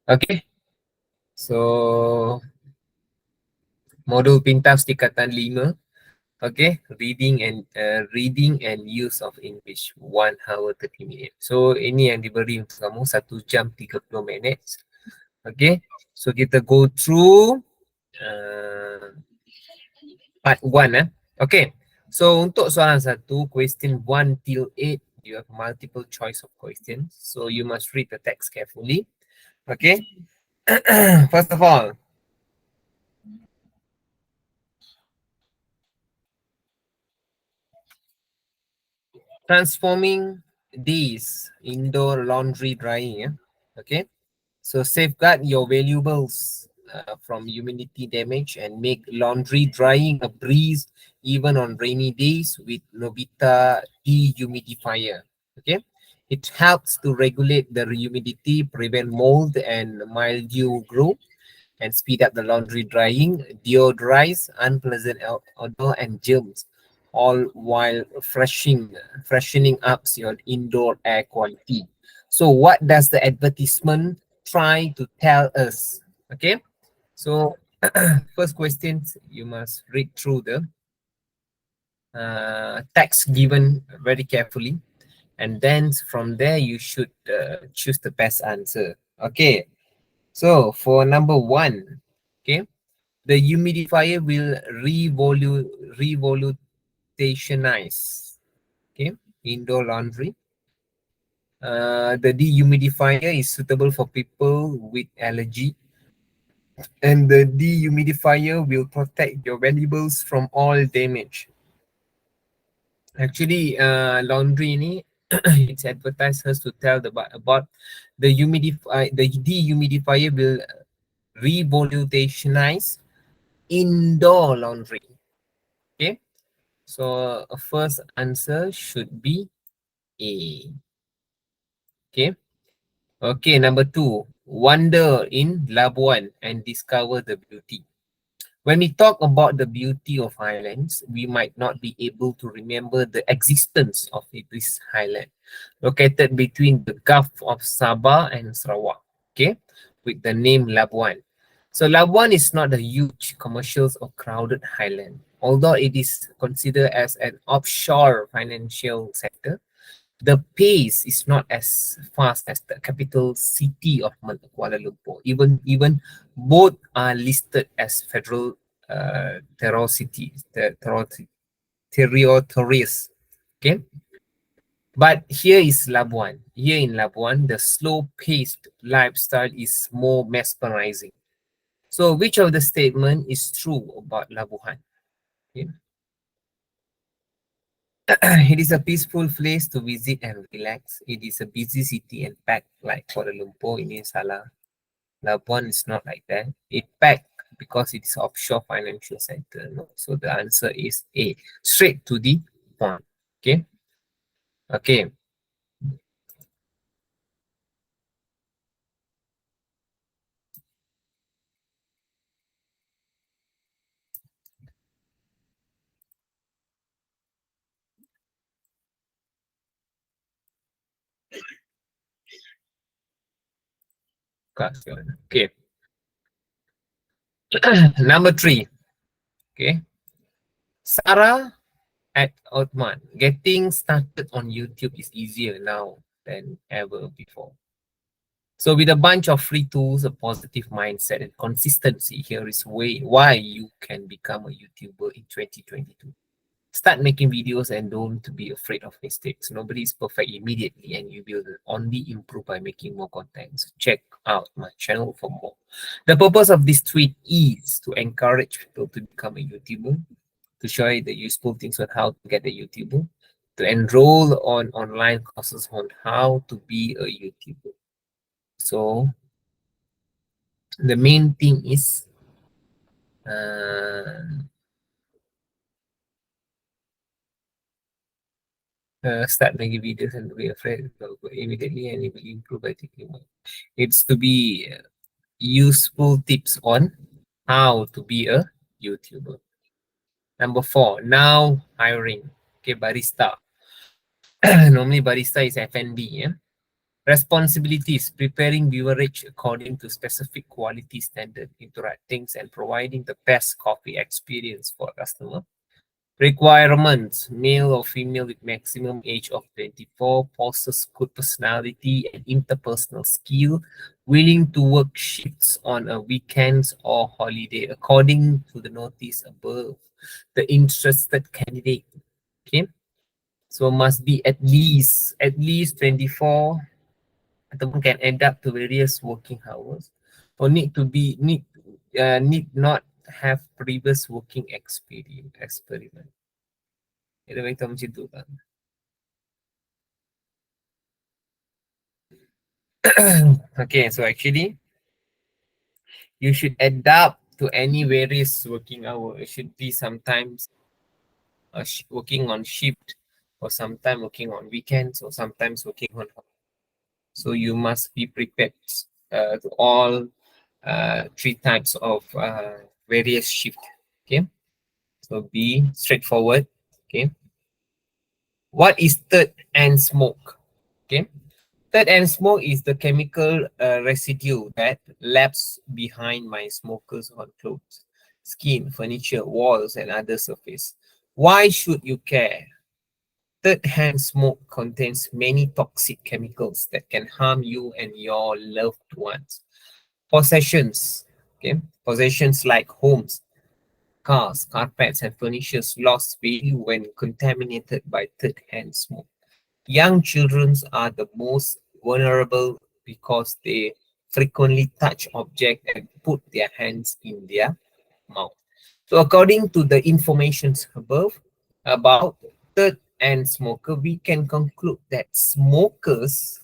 Okay, so modul pintas tingkatan 5. Okay, reading and use of English 1 hour 30 minutes. So ini yang diberi untuk kamu 1 jam 30 minit. Okay, so kita go through part 1. Okay, so untuk soalan 1, question 1 till 8, you have multiple choice of questions. So you must read the text carefully. Okay, first of all, transforming these indoor laundry drying. Yeah? Okay, so safeguard your valuables from humidity damage and make laundry drying a breeze even on rainy days with Novita dehumidifier. Okay, it helps to regulate the humidity, prevent mold and mildew growth, and speed up the laundry drying, deodorize unpleasant odor and germs, all while freshening up your indoor air quality. So what does the advertisement try to tell us? Okay, so first question, you must read through the text given very carefully, and then from there you should choose the best answer. Okay, so for number 1, okay, the humidifier will revolutationize, okay, indoor laundry. The dehumidifier is suitable for people with allergy, and the dehumidifier will protect your valuables from all damage. Actually, laundry ni it's advertisers to tell about the dehumidifier will revolutationize indoor laundry. Okay, so first answer should be A. Okay. Okay, number 2. Wander in Labuan and discover the beauty. When we talk about the beauty of highlands, we might not be able to remember the existence of this highland, located between the Gulf of Sabah and Sarawak, okay, with the name Labuan. So Labuan is not a huge commercial or crowded highland, although it is considered as an offshore financial sector. The pace is not as fast as the capital city of Kuala Lumpur. Even both are listed as federal terror cities, territories. Okay, but here is Labuan. Here in Labuan, the slow-paced lifestyle is more mesmerizing. So, which of the statement is true about Labuan? Okay. It is a peaceful place to visit and relax. It is a busy city and packed like Kuala Lumpur. Ini salah. Labuan is not like that. It packed because it is offshore financial center. No? So the answer is A. Straight to the point. Okay. Okay. Okay. Number 3. Okay. Sarah at Othman. Getting started on YouTube is easier now than ever before. So with a bunch of free tools, a positive mindset, and consistency, here is why you can become a YouTuber in 2022. Start making videos and don't be afraid of mistakes. Nobody is perfect immediately, and you will only improve by making more content. So check out my channel for more. The purpose of this tweet is to encourage people to become a YouTuber, to show you the useful things on how to get a YouTuber, to enroll on online courses on how to be a YouTuber. So the main thing is start making videos and be afraid immediately, and it will improve by taking more. It's to be useful tips on how to be a YouTuber. Number 4, now hiring. Okay, barista. Normally barista is F&B, yeah? Responsibilities: preparing beverage according to specific quality standard, interacting and providing the best coffee experience for customer. Requirements: male or female with maximum age of 24, possesses good personality and interpersonal skill, willing to work shifts on a weekends or holiday according to the notice above. The interested candidate, okay, so must be at least 24 ataupun can adapt to various working hours, or need not have previous working experiment. Dia beritahu macam tu kan. Okay, so actually you should adapt to any various working hour. It should be sometimes working on shift, or sometimes working on weekends, or sometimes working on. So you must be prepared to all three types of various shift. Okay, so be straightforward. Okay, what is third and smoke? Okay, third and smoke is the chemical residue that laps behind my smokers on clothes, skin, furniture, walls, and other surface. Why should you care? Third-hand smoke contains many toxic chemicals that can harm you and your loved ones. Possessions, okay, possessions like homes, cars, carpets, and furnitures lost value when contaminated by third-hand smoke. Young children are the most vulnerable because they frequently touch objects and put their hands in their mouth. So according to the information above about third and smoker, we can conclude that smokers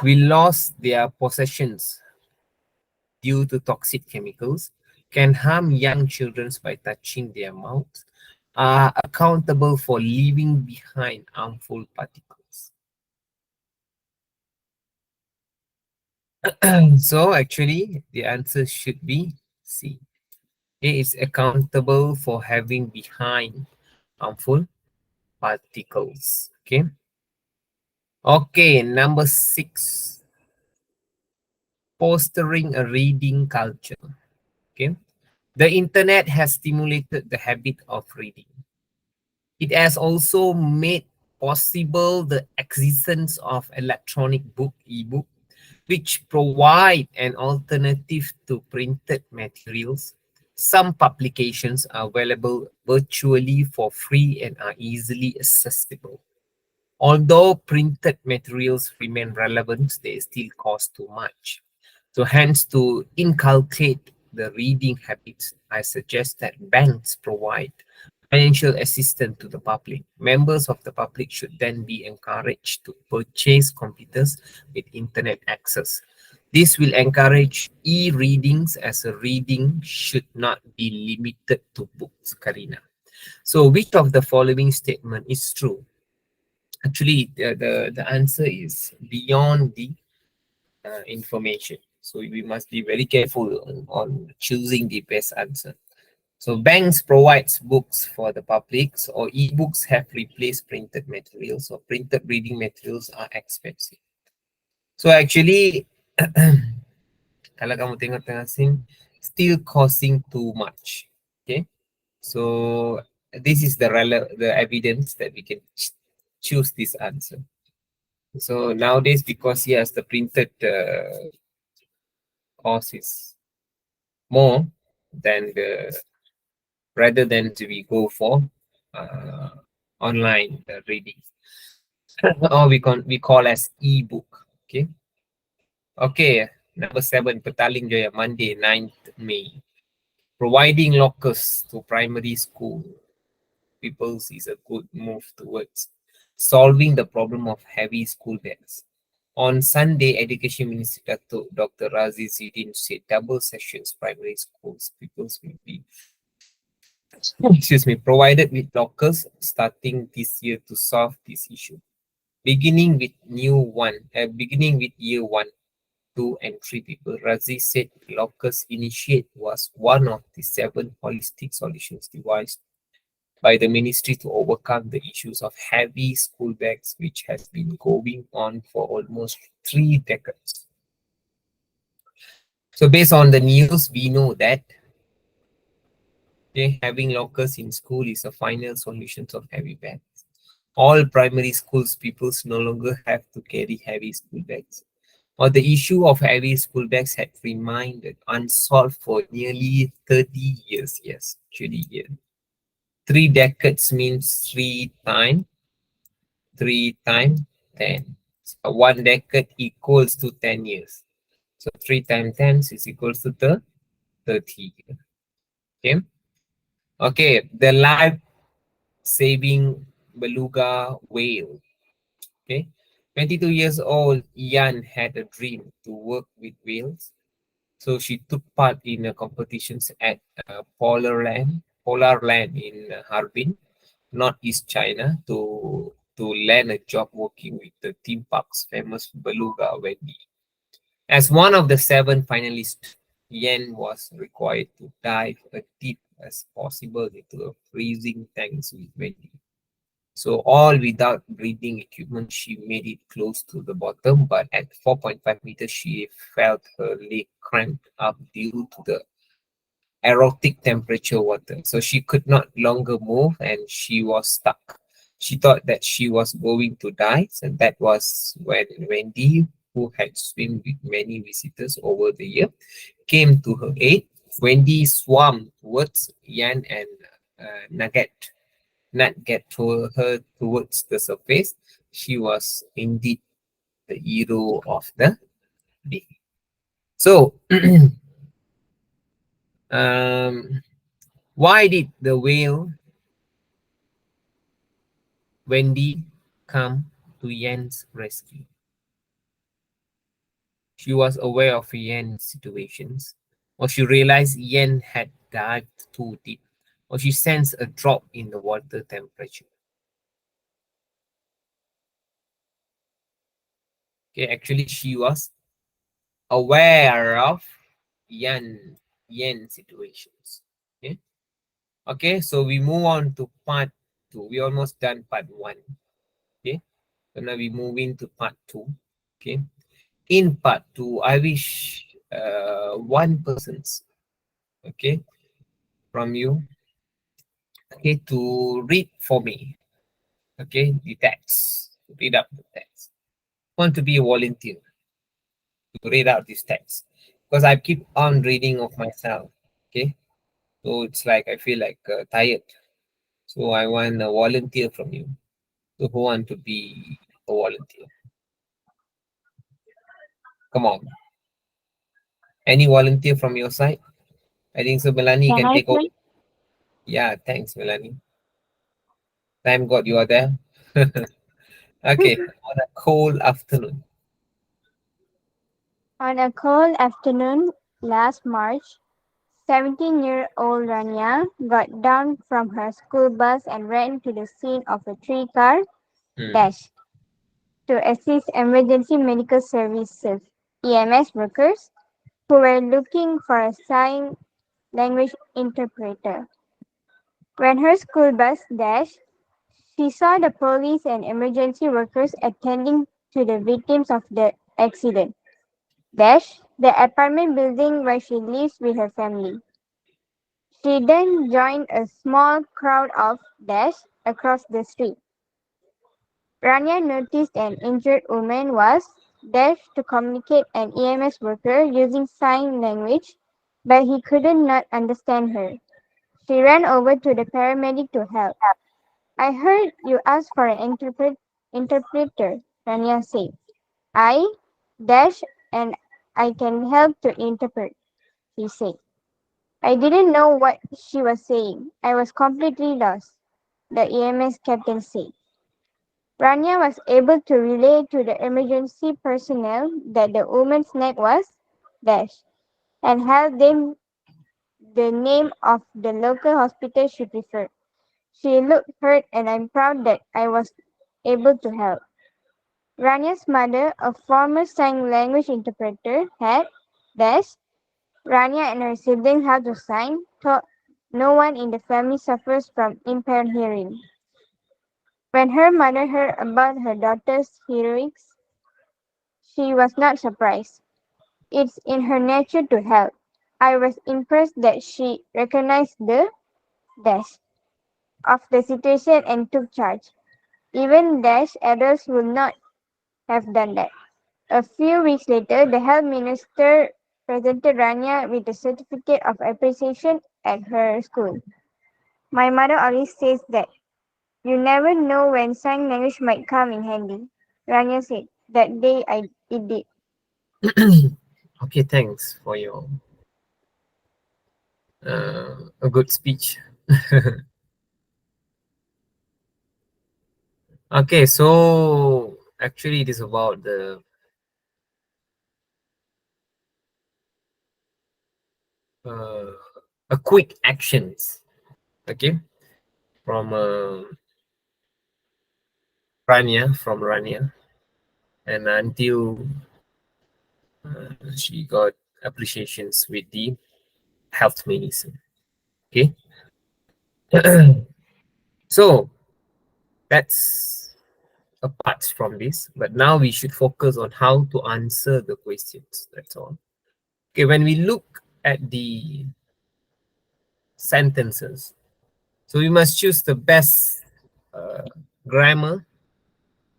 will lose their possessions due to toxic chemicals, can harm young children by touching their mouths, are accountable for leaving behind harmful particles. So actually, the answer should be C. It is accountable for having behind harmful particles. Okay. Okay, number 6. Fostering a reading culture. Okay. The internet has stimulated the habit of reading. It has also made possible the existence of electronic book, ebook, which provide an alternative to printed materials. Some publications are available virtually for free and are easily accessible. Although printed materials remain relevant, they still cost too much. So hence, to inculcate the reading habits, I suggest that banks provide financial assistance to the public. Members of the public should then be encouraged to purchase computers with internet access. This will encourage e-readings, as a reading should not be limited to books, Karina. So which of the following statement is true? Actually, the answer is beyond the information. So we must be very careful on choosing the best answer. So banks provides books for the public, or e-books have replaced printed materials, or printed reading materials are expensive. So actually, kalau kamu tengok tengah sini, still costing too much. Okay, so this is the evidence that we can choose this answer. So nowadays, because yes, the printed cost is more than the, rather than we go for uh, online reading, or we call as ebook. Okay. Okay. Number 7, Petaling Jaya, Monday, 9th May. Providing lockers to primary school pupils is a good move towards solving the problem of heavy school bags. On Sunday, Education Minister Dr. Razi Zidin said double sessions primary schools pupils will be provided with lockers starting this year to solve this issue. Beginning with year 1, 2, and 3 people, Razi said lockers initiate was one of the 7 holistic solutions devised by the ministry to overcome the issues of heavy school bags, which has been going on for almost 3 decades. So based on the news, we know that having lockers in school is a final solution of heavy bags. All primary schools pupils no longer have to carry heavy school bags. Or the issue of heavy school bags had remained unsolved for nearly 30 years. Yes, actually, yeah. 3 decades means 3 times 10. So 1 decade equals to 10 years. So 3 times 10 is equals to 30 years. Okay. Okay. The life saving beluga whale. Okay. 22 years old, Yan had a dream to work with whales. So she took part in competitions at Polar Land in Harbin, Northeast China, to land a job working with the theme park's famous beluga Wendy. As one of the 7 finalists, Yen was required to dive as deep as possible into a freezing tanks with Wendy. So all without breathing equipment, she made it close to the bottom, but at 4.5 meters, she felt her leg cramped up due to the erotic temperature water. So she could not longer move and she was stuck. She thought that she was going to die, and that was when Wendy, who had swum with many visitors over the year, came to her aid. Wendy swam towards Yan and Nugget not get to her towards the surface. She was indeed the hero of the day. So, um, why did the whale Wendy come to Yen's rescue? She was aware of Yen's situations, or she realized Yen had dived too deep, or she sensed a drop in the water temperature. Okay, actually, she was aware of Yen situations. Okay. Okay, so we move on to part two. We almost done part one. Okay, so now we move into part two. Okay, in part two, I wish one person's okay from you okay to read for me. Okay, the text. Read up the text. Want to be a volunteer to read out this text because I keep on reading of myself. Okay, so it's like I feel like tired. So I want a volunteer from you. So who want to be a volunteer? Come on. Any volunteer from your side? I think so, Melanie, you Can can I take over. play? Yeah, thanks, Melanie. Thank God you are there. Okay, on a cold afternoon. On a cold afternoon last March, 17-year-old Rania got down from her school bus and ran to the scene of a three-car Hmm. dash to assist emergency medical services EMS workers who were looking for a sign language interpreter. When her school bus dashed, she saw the police and emergency workers attending to the victims of the accident. Dash, the apartment building where she lives with her family. She then joined a small crowd of Dash across the street. Rania noticed an injured woman was Dash to communicate an EMS worker using sign language, but he could not understand her. She ran over to the paramedic to help. I heard you asked for an interpreter, Rania said. I, Dash, and I can help to interpret, he said. I didn't know what she was saying. I was completely lost, the EMS captain said. Rania was able to relay to the emergency personnel that the woman's neck was dashed and help them the name of the local hospital she preferred. She looked hurt and I'm proud that I was able to help. Rania's mother, a former sign language interpreter, had dashed Rania and her siblings how to sign, No one in the family suffers from impaired hearing. When her mother heard about her daughter's heroics, she was not surprised. It's in her nature to help. I was impressed that she recognized the dash of the situation and took charge. Even dash adults would not have done that. A few weeks later, the health minister presented Rania with a certificate of appreciation at her school. My mother always says that you never know when sign language might come in handy. Rania said. That day it did. Okay, thanks for your a good speech. Okay, so actually it is about the uh, a quick actions. Okay, from Rania, and until she got appreciations with the health medicine. Okay, so that's apart from this, but now we should focus on how to answer the questions. That's all. Okay, when we look at the sentences, so we must choose the best uh, grammar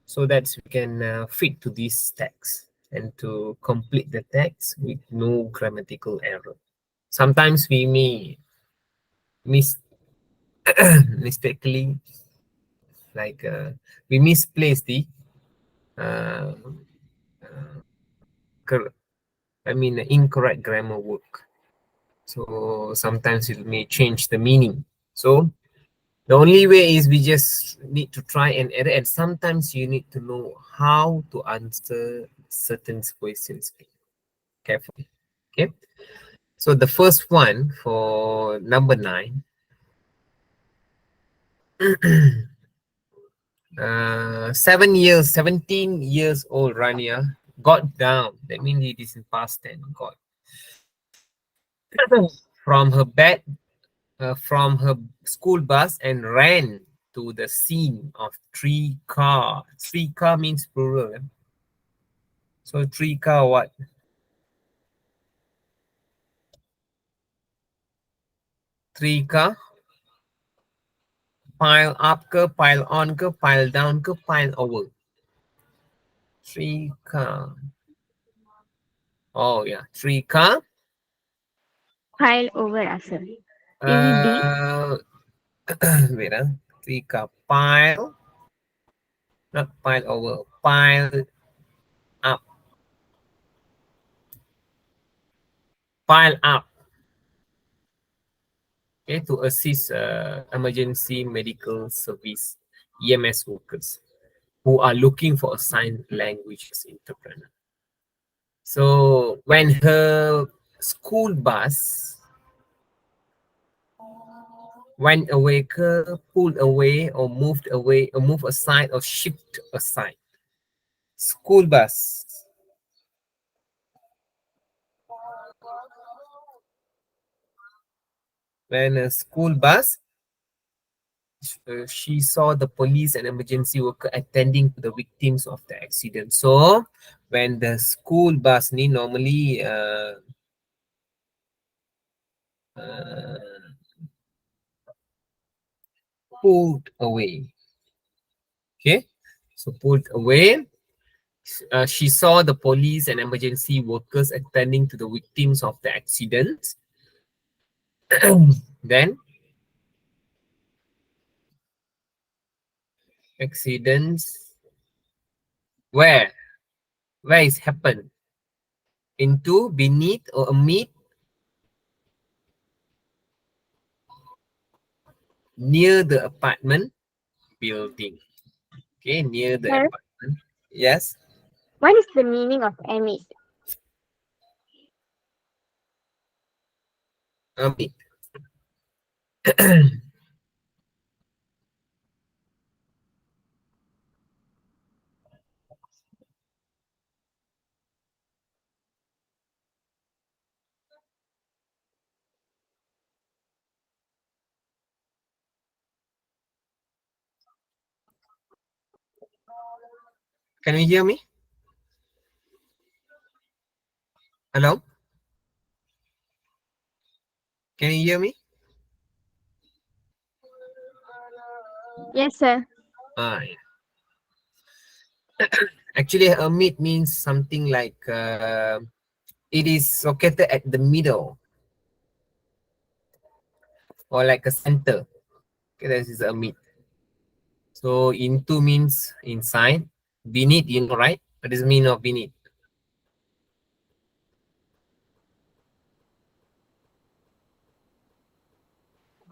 so that we can fit to this text and to complete the text with no grammatical error. Sometimes we may mis mistakenly like we misplace the uh, incorrect grammar work. So sometimes it may change the meaning. So the only way is we just need to try and error, and sometimes you need to know how to answer certain questions carefully. Okay. So the first one for number 9, 17 years old Rania got down. That means it is in past tense. Got from her bed, from her school bus and ran to the scene of three car. Three car means plural. So three car what? Three car pile up ke, pile on ke, pile down ke, pile over. Three car. Oh yeah, three car. Pile over Asal. Is it D? Uh, wait, three car pile, not pile over, pile up, pile up. Okay, to assist emergency medical service EMS workers who are looking for a sign language interpreter. So when her school bus went away, pulled away, or moved away, or moved aside, or shipped aside. School bus. When a school bus, she saw the police and emergency worker attending to the victims of the accident. So when the school bus normally uh, pulled away. Okay, so pulled away. She saw the police and emergency workers attending to the victims of the accident. Then accidents where is happened, into, beneath, or amid, near the apartment building. Okay, near the Sir, apartment. Yes, what is the meaning of amid? amid. Can you hear me? Hello? Can you hear me? Yes, sir. Yeah. Actually, a mid means something like it is located at the middle or like a center. Okay, this is a mid. So into means inside. Beneath, you know, right? What is the meaning of beneath?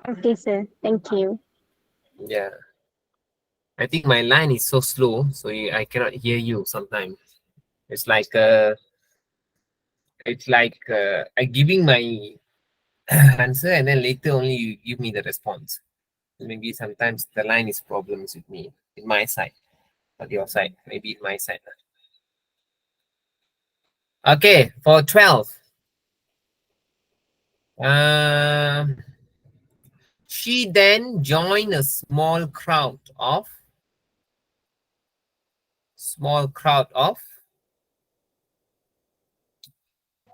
Okay, sir. Thank you. Yeah. I think my line is so slow, so I cannot hear you sometimes. It's like I giving my answer and then later only you give me the response. Maybe sometimes the line is problems with me in my side, not your side. Maybe in my side. Okay, for 12. Um, she then joined a small crowd of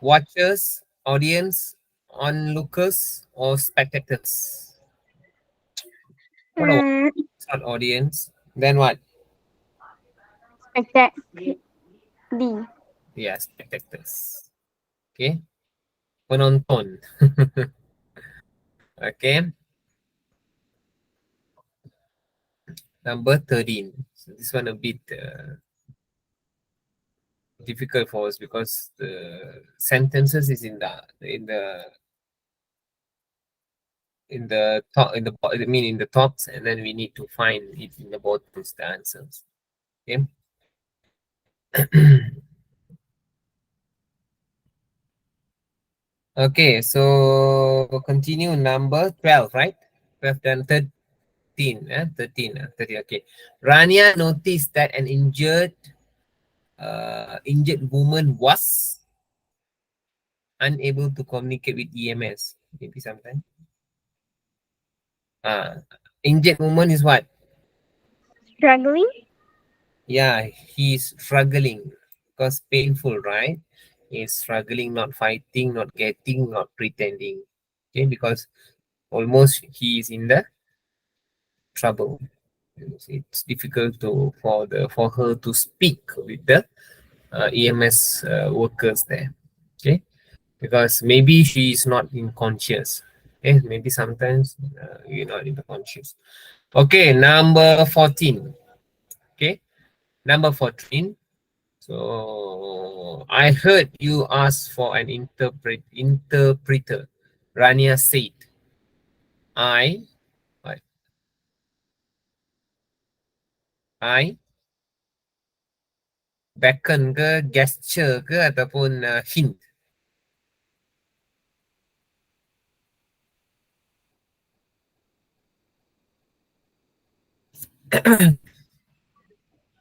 watchers, audience, onlookers, or spectators. What a Mm, not audience. Then what? spectac D. Yeah, spectators. Okay. Penonton. Okay. Number 13. So this one a bit difficult for us because the sentences is in the top I mean in the tops, and then we need to find it in the bottoms the answers. Okay. Okay, so continue number 12, right? 12 and 13, 13, okay. Rania noticed that an injured woman was unable to communicate with EMS. Maybe sometime. Injured woman is what? Struggling. Yeah, he's struggling because painful, right? He's struggling, not fighting, not getting, not pretending. Okay, because almost he is in the trouble. It's difficult for her to speak with the EMS workers there. Okay, because maybe she is not in conscious. Okay, maybe sometimes you're not in the conscious. Okay, number 14. Okay, number 14. So I heard you ask for an interpreter. Rania said, I what? I beckon ke, gesture ke ataupun hint.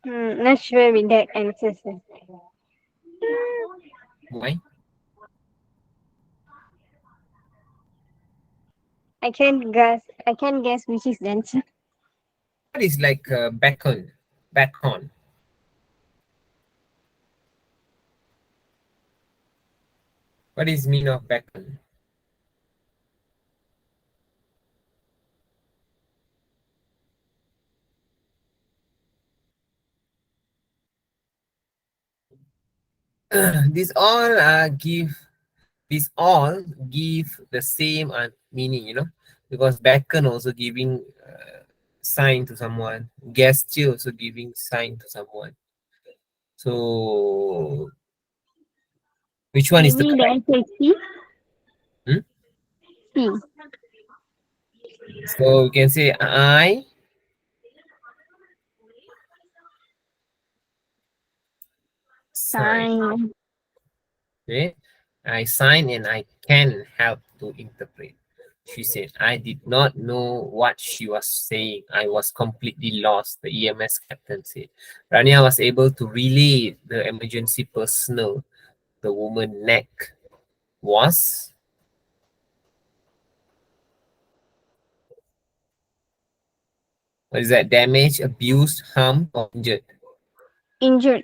Not sure with that answer, sir. Why? I can't guess. I can't guess which is the answer. What is like beckon? Beckon. What is mean of beckon? These all give the same meaning, because beckon also giving sign to someone, gesture also giving sign to someone. So which one is the Maybe the correct? answer is C. Hmm? C. So we can say I sign. Sign. Okay, I sign and I can help to interpret. She said, I did not know what she was saying. I was completely lost, the EMS captain said. Rania was able to relay the emergency personnel. The woman's neck was, what is that, damaged, abused, harmed, or injured? Injured.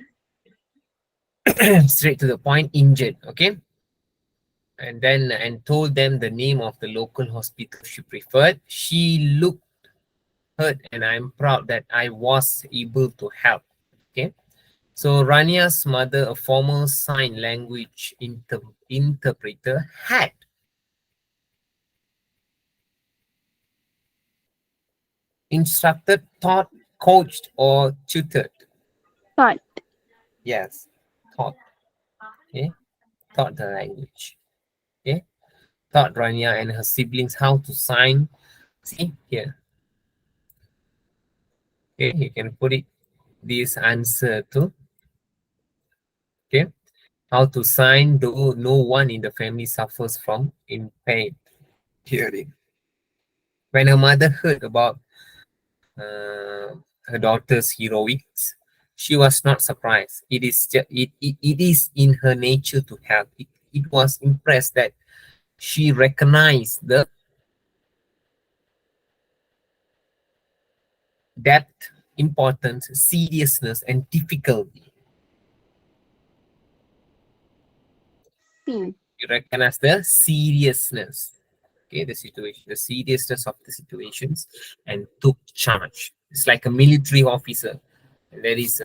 Straight to the point, injured. Okay. And told them the name of the local hospital she preferred. She looked hurt, and I'm proud that I was able to help. Okay. So Rania's mother, a former sign language interpreter, had instructed, taught, coached, or tutored. Thought. Yes, taught. Okay, taught the language. Okay, taught Rania and her siblings how to sign. See here. Okay, you can put it this answer to. Okay, how to sign, though no one in the family suffers from impaired hearing. When her mother heard about her daughter's heroics, she was not surprised. It is in her nature to help. It was impressed that she recognized the depth, importance, seriousness, and difficulty. C. You recognize the seriousness, okay, the situation, the seriousness of the situations, and took charge. It's like a military officer. There is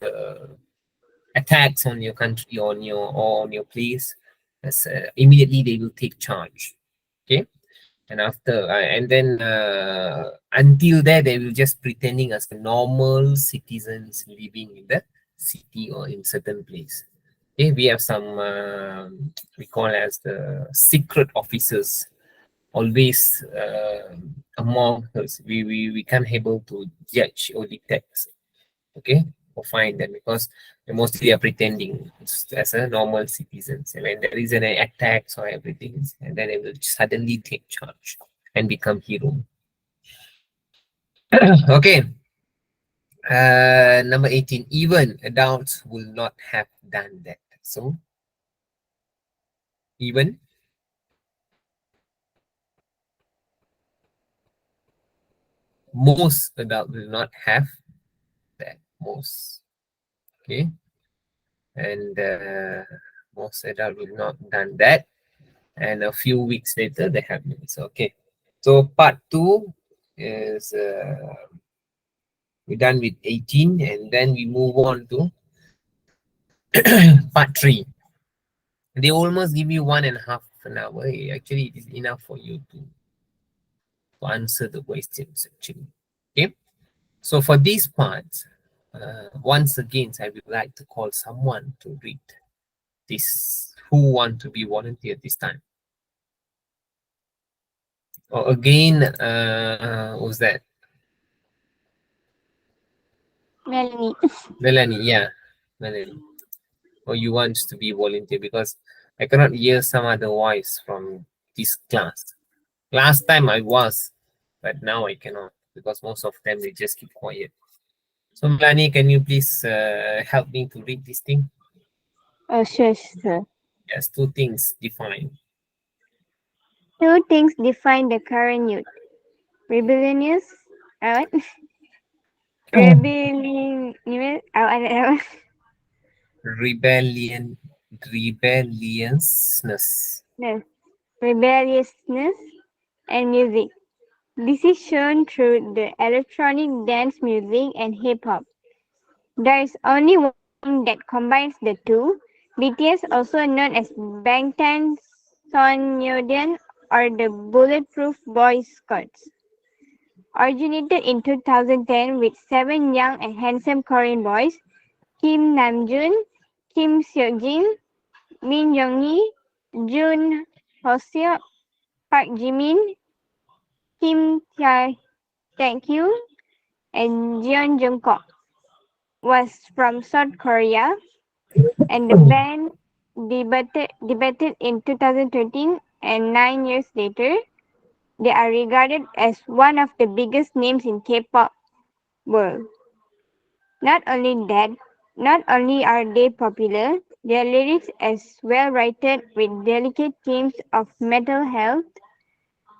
attacks on your country, on your place. Immediately they will take charge. Okay, and then until there they will just pretending as normal citizens living in the city or in certain place. Okay, we have some we call as the secret officers always among us. We can't able to judge or detect, okay, or find them, because mostly they are pretending as a normal citizens. And when there is an attacks or everything, and then they will suddenly take charge and become hero. Okay. Number 18. Even adults will not have done that. So even most adult will not have that. Most. Okay. And most adult will not done that. And a few weeks later they have minutes. Okay. So part two is we're done with 18, and then we move on to part three. They almost give you 1.5 hours. Actually, it is enough for you to answer the questions actually. Okay. So for these parts, once again, I would like to call someone to read this. Who want to be volunteer this time? Or again, who's that? Melanie. Melanie, yeah, Melanie. Or you want to be volunteer, because I cannot hear some other voice from this class. Last time I was, but now I cannot, because most of them they just keep quiet. So Melanie, can you please help me to read this thing? Oh, sure, sir. Yes, two things define. Two things define the current youth. Rebellious. What? Rebellion. Rebellion, rebelliousness. No. Rebelliousness and music. This is shown through the electronic dance music and hip hop. There is only one thing that combines the two. BTS, also known as Bangtan Sonyeon or the Bulletproof Boy Scouts, originated in 2010 with seven young and handsome Korean boys: Kim Namjoon, Kim Seokjin, Min Younghee, Jun Hoseok, Park Jimin, Kim Tae-kyu, and Jeon Jungkook. Was from South Korea, and the band debuted in 2013, and 9 years later, they are regarded as one of the biggest names in K-pop world. Not only that, not only are they popular, their lyrics as well written with delicate themes of mental health,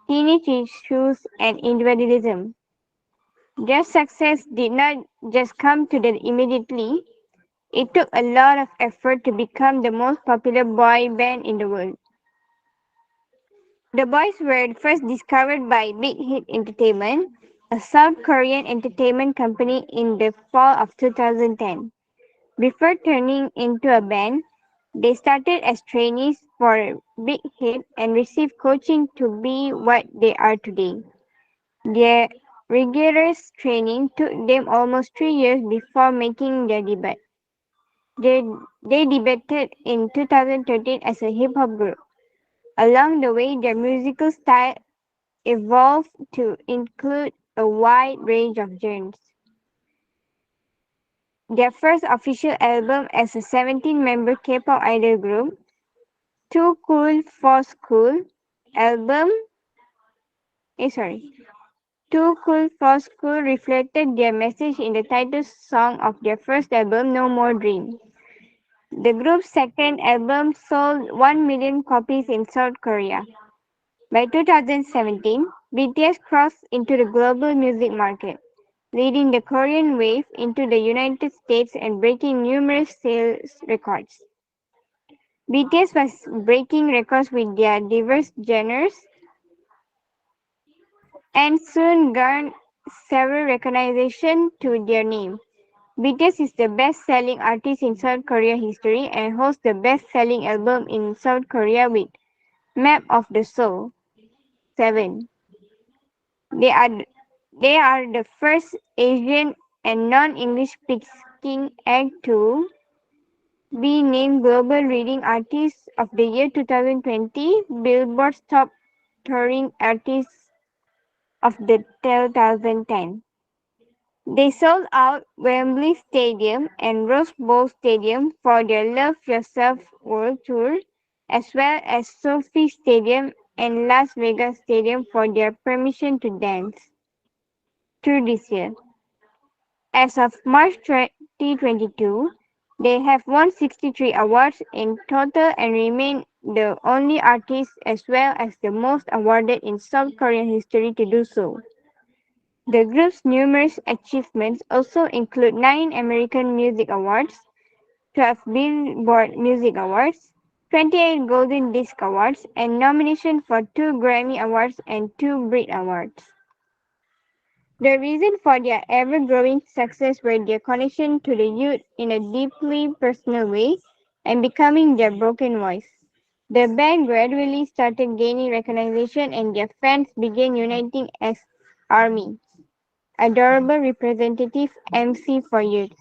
teenage issues, and individualism. Their success did not just come to them immediately. It took a lot of effort to become the most popular boy band in the world. The boys were first discovered by Big Hit Entertainment, a South Korean entertainment company, in the fall of 2010. Before turning into a band, they started as trainees for Big Hit and received coaching to be what they are today. Their rigorous training took them almost 3 years before making their debut. They, they debuted in 2013 as a hip hop group. Along the way, their musical style evolved to include a wide range of genres. Their first official album as a 17-member K-pop idol group, Too Cool for School album, sorry, Too Cool for School reflected their message in the title song of their first album, No More Dream. The group's second album sold 1 million copies in South Korea. By 2017, BTS crossed into the global music market, leading the Korean wave into the United States and breaking numerous sales records. BTS was breaking records with their diverse genres and soon garnered several recognition to their name. BTS is the best-selling artist in South Korea history and holds the best-selling album in South Korea with Map of the Soul 7. They are they are the first Asian and non-English speaking act to be named Global Reading Artist of the Year 2020, Billboard's top touring artists of the 2010. They sold out Wembley Stadium and Rose Bowl Stadium for their Love Yourself World Tour, as well as SoFi Stadium and Las Vegas Stadium for their Permission to Dance tour this year. As of March 2022, they have won 63 awards in total and remain the only artist as well as the most awarded in South Korean history to do so. The group's numerous achievements also include 9 American Music Awards, 12 Billboard Music Awards, 28 Golden Disc Awards, and nomination for 2 Grammy Awards and 2 Brit Awards. The reason for their ever-growing success were their connection to the youth in a deeply personal way and becoming their broken voice. The band gradually started gaining recognition and their fans began uniting as ARMY, Adorable Representative MC for Youth.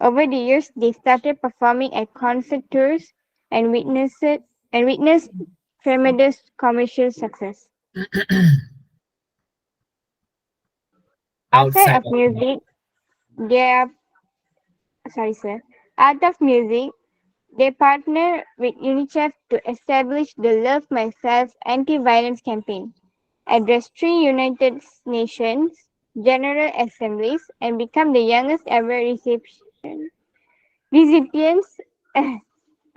Over the years, they started performing at concert tours and witnessed tremendous commercial success. Outside Outside of of music, their sorry sir, out of music, they partner with UNICEF to establish the Love Myself anti-violence campaign, address 3 United Nations General Assemblies, and become the youngest ever recipients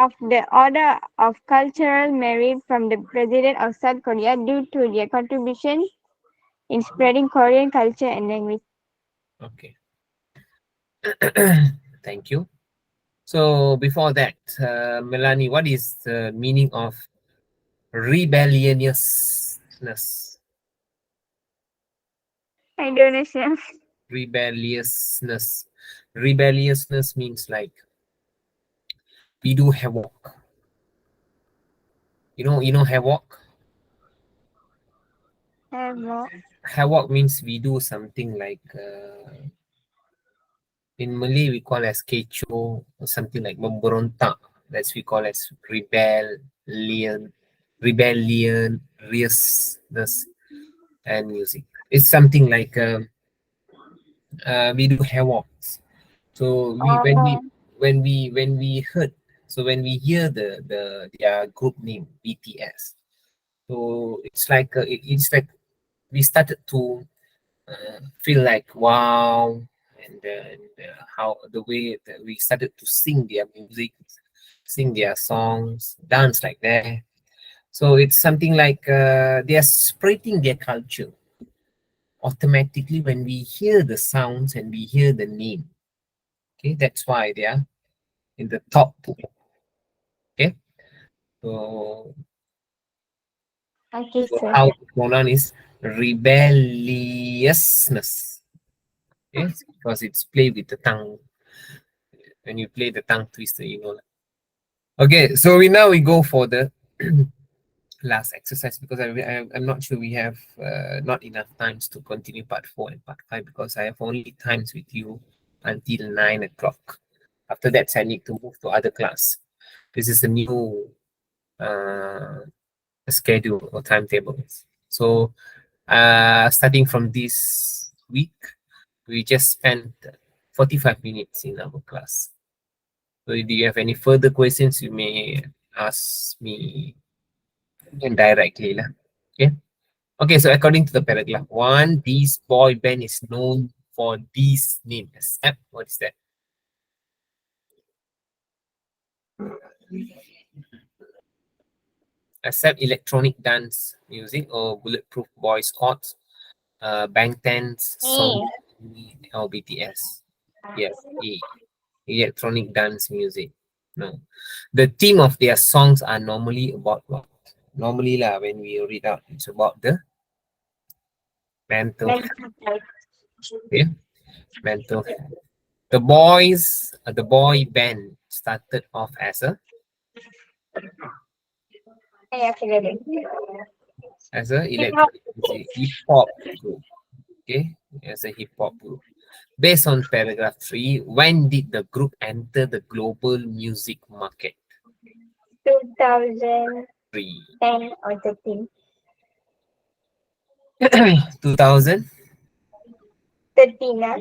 of the Order of Cultural Merit from the President of South Korea due to their contribution in spreading Korean culture and language. okay. Thank you. So before that, Melanie, what is the meaning of rebelliousness? I don't know, sir. Rebelliousness. Rebelliousness means like we do havoc. You know havoc. More. Havoc means we do something like in Malay we call as kecoh or something like memberontak. That's we call as rebelliousness and music. It's something like we do havoc. So we Oh, when we heard so when we hear the their group name BTS, so it's like we started to feel like wow, and how the way that we started to sing their music, sing their songs, dance like that. So it's something like they are spreading their culture automatically when we hear the sounds and we hear the name. Okay, that's why they are in the top pool. Okay, so, Okay, so sir. how to pronounce is rebelliousness. Okay, because it's play with the tongue. When you play the tongue twister, you know. Okay, so we go for the last exercise because I'm not sure we have not enough times to continue part 4 and part 5 because I have only times with you until 9 o'clock. After that, I need to move to other class. This is a new uh, schedule or timetable. So starting from this week, we just spent 45 minutes in our class. So do you have any further questions, you may ask me directly lah. Okay. Okay, so according to the paragraph 1, this boy band is known for this name. Except, what is that? Except electronic dance music or bulletproof boy scouts, Bangtan's song, A. or BTS. Yes, E. Electronic dance music. No. The theme of their songs are normally about what? Normally lah, when we read out, it's about the mental health. Mental health. Okay? Mental health. The boy band started off as a I figured it. Hip hop. electronic music hip hop group. Okay, as a hip hop group. Based on paragraph 3, when did the group enter the global music market? 2010 3. or 13. 2013. 13, ah.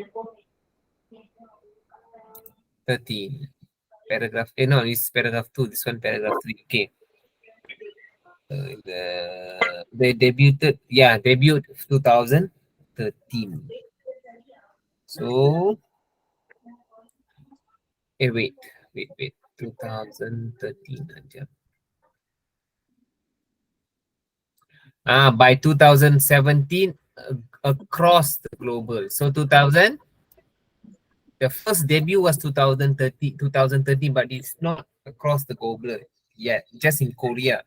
Paragraph, no, it's paragraph 2. This one, paragraph 3. Okay. They debuted, yeah, debut 2013. So, wait. 2013 aja. By 2017, across the global. So 2000, the first debut was 2013, but it's not across the global yet, just in Korea.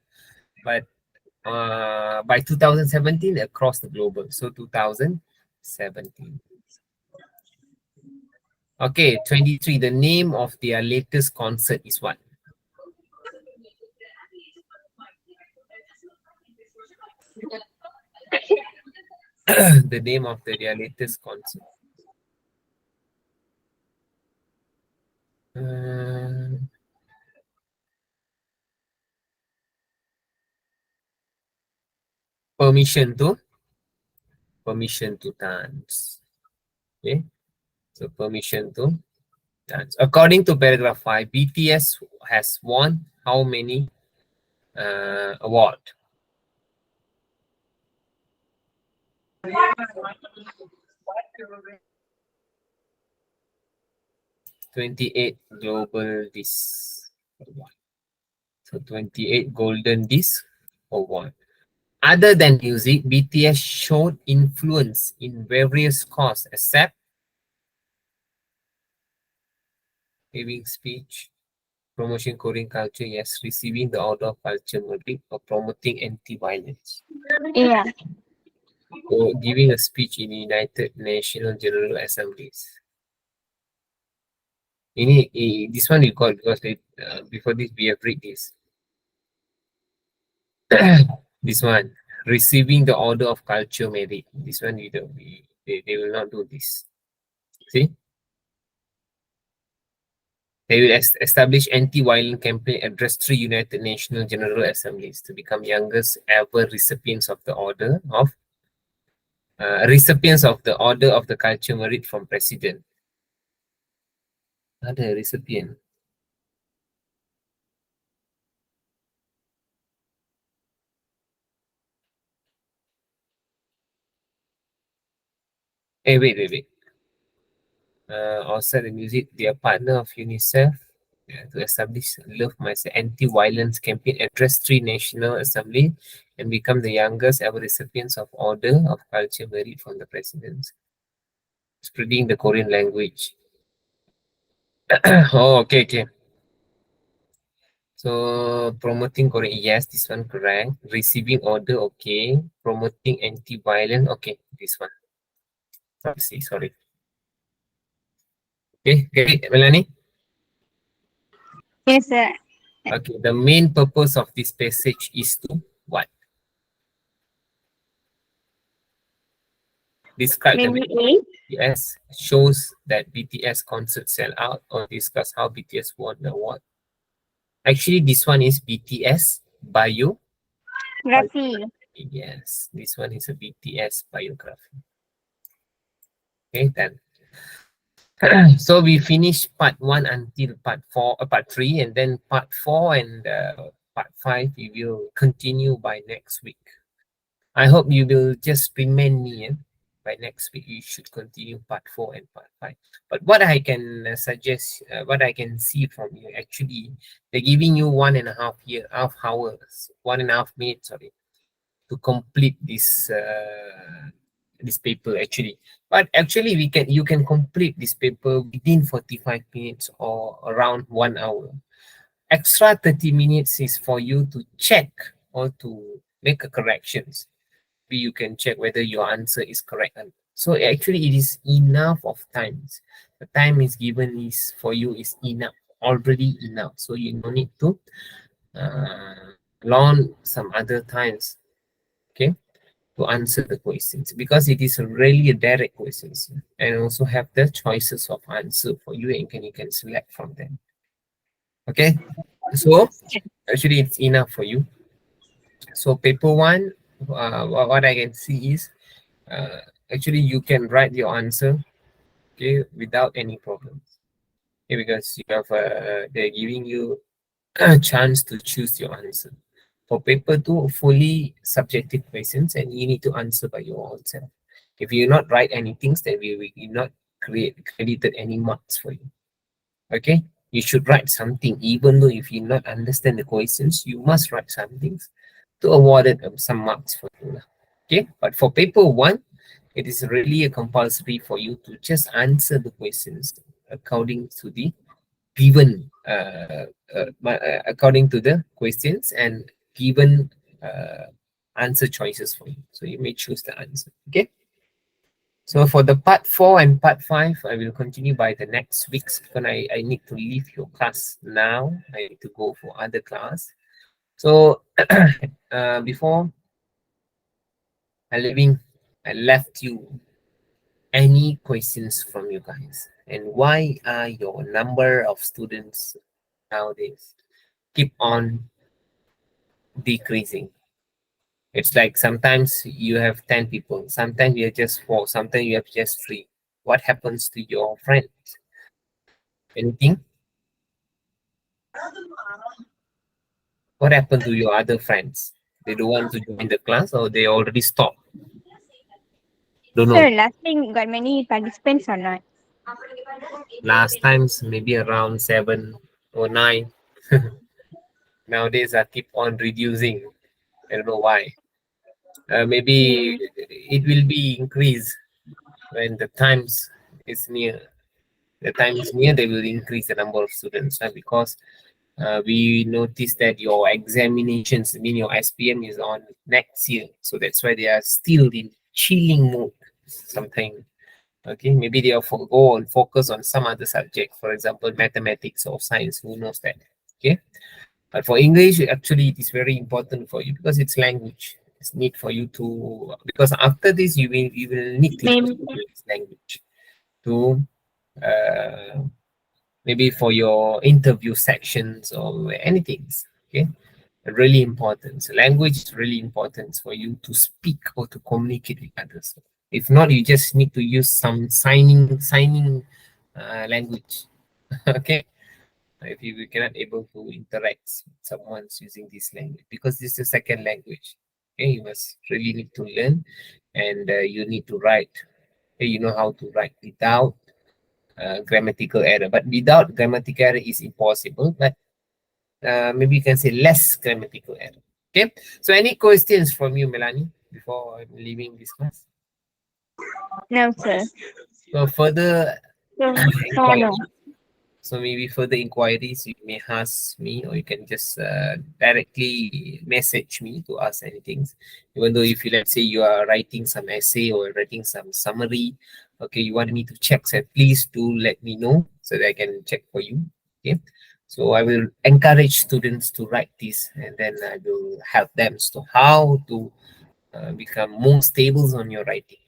But by 2017, across the global. So 2017. Okay, 23. The name of their latest concert is what? The name of their latest concert. Permission to dance. Okay, so permission to dance. According to paragraph 5, BTS has won how many award? 28 global disc award. So 28 golden disc award. Other than music, BTS showed influence in various causes except giving speech, promotion Korean culture, yes, receiving the Order of Culture Merit, or promoting anti-violence. Yeah. Or giving a speech in United National General Assemblies. This one we got because before this we have read this. This one, receiving the Order of Culture Merit. This one they will not do this. See? They will establish anti-violent campaign, address 3 United National General Assemblies to become youngest ever recipients of the Order of Culture Merit from President. Ada recipient. Wait. Outside the music, they are partner of UNICEF to establish Love Myself anti-violence campaign, address 3 National Assembly, and become the youngest ever recipients of Order of Culture Merit from the President. Spreading the Korean language. Oh, okay. So promoting correct, yes, this one correct. Receiving order, okay. Promoting anti-violence, okay, this one. Sorry. Okay, get it, Melanie? Yes, sir. Okay, the main purpose of this passage is to what? Describe the Maybe main A. BTS, shows that BTS concert sell out, or discuss how BTS won the award. Actually, this one is BTS bio. Rafi. Yes, this one is a BTS biography. Okay, then. So we finished part one until part three, and then part four and part five we will continue by next week. I hope you will just remind me. By next week, you should continue part four and part five. But what I can suggest, what I can see from you, actually, they're giving you 1.5 half hours, 1.5 minutes, sorry, to complete this paper actually. But actually, you can complete this paper within 45 minutes or around 1 hour. Extra 30 minutes is for you to check or to make a corrections. You can check whether your answer is correct. So actually, it is enough of times. The time is given is for you is enough, already enough. So you no need to learn some other times. Okay, to answer the questions because it is really a direct questions and also have the choices of answer for you and you can select from them. Okay, so actually it's enough for you. So paper one, what I can see is uh, actually you can write your answer, okay, without any problems. Okay, because you have they're giving you a chance to choose your answer. For paper two, fully subjective questions, and you need to answer by your own self. If you not write anything, then we will not create credited any marks for you. Okay, you should write something, even though if you not understand the questions, you must write something to award it some marks for you. Okay, but for paper one, it is really a compulsory for you to just answer the questions according to the given according to the questions and given answer choices for you. So you may choose the answer. Okay. So for the part four and part five, I will continue by the next weeks because I need to leave your class now. I need to go for other class. So before I leaving, I left you any questions from you guys, and why are your number of students nowadays keep on decreasing? It's like sometimes you have 10 people, sometimes you have just four, sometimes you have just three. What happens to your friends? Anything? What happened to your other friends? They don't want to join the class or they already stopped? Don't Sir, know. last time got many participants or not? Last times maybe around 7 or 9. Nowadays I keep on reducing. I don't know why. Maybe Hmm. it will be increased when the times is near. The time is near, they will increase the number of students because we noticed that your examinations, I mean your SPM is on next year. So that's why they are still in chilling mode something. Okay, maybe they are go on focus on some other subject, for example, mathematics or science, who knows that. Okay. But for English, actually, it is very important for you because it's language. It's need for you to because after this you will need to use Maybe. this language to uh, maybe for your interview sections or anything. Okay, really important. So language is really important for you to speak or to communicate with others. If not, you just need to use some signing language. Okay, if you cannot able to interact with someone using this language because this is a second language. Okay, you must really need to learn and you need to write. Okay, you know how to write without grammatical error, but without grammatical error is impossible, but maybe you can say less grammatical error. Okay, so any questions from you, Melanie, before I'm leaving this class? No, sir. So further So, no. inquiry, So maybe further inquiries you may ask me, or you can just directly message me to ask anything. Even though if you, let's say you are writing some essay or writing some summary, okay, you want me to check, so please do let me know so that I can check for you. Okay. So I will encourage students to write this, and then I will help them to how to become more stable on your writing.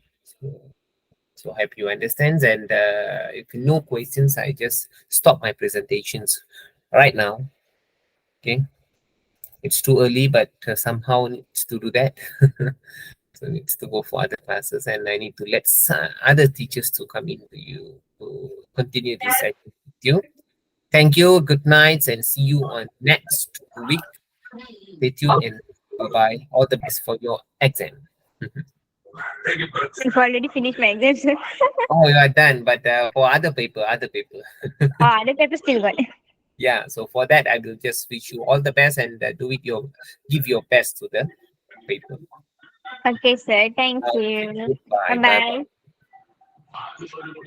So I hope you understand. And if no questions, I just stop my presentations right now. Okay, it's too early, but somehow needs to do that. So needs to go for other classes, and I need to let other teachers to come in to you to continue this session with you. Thank you. Good night, and see you on next week. Stay tuned and bye bye. All the best for your exam. I've already finished my exams. Oh, you are done, but for other paper. The paper still got. Yeah, so for that, I will just wish you all the best and give your best to the paper. Okay, sir. Thank Okay, you. Bye goodbye. Bye bye. bye.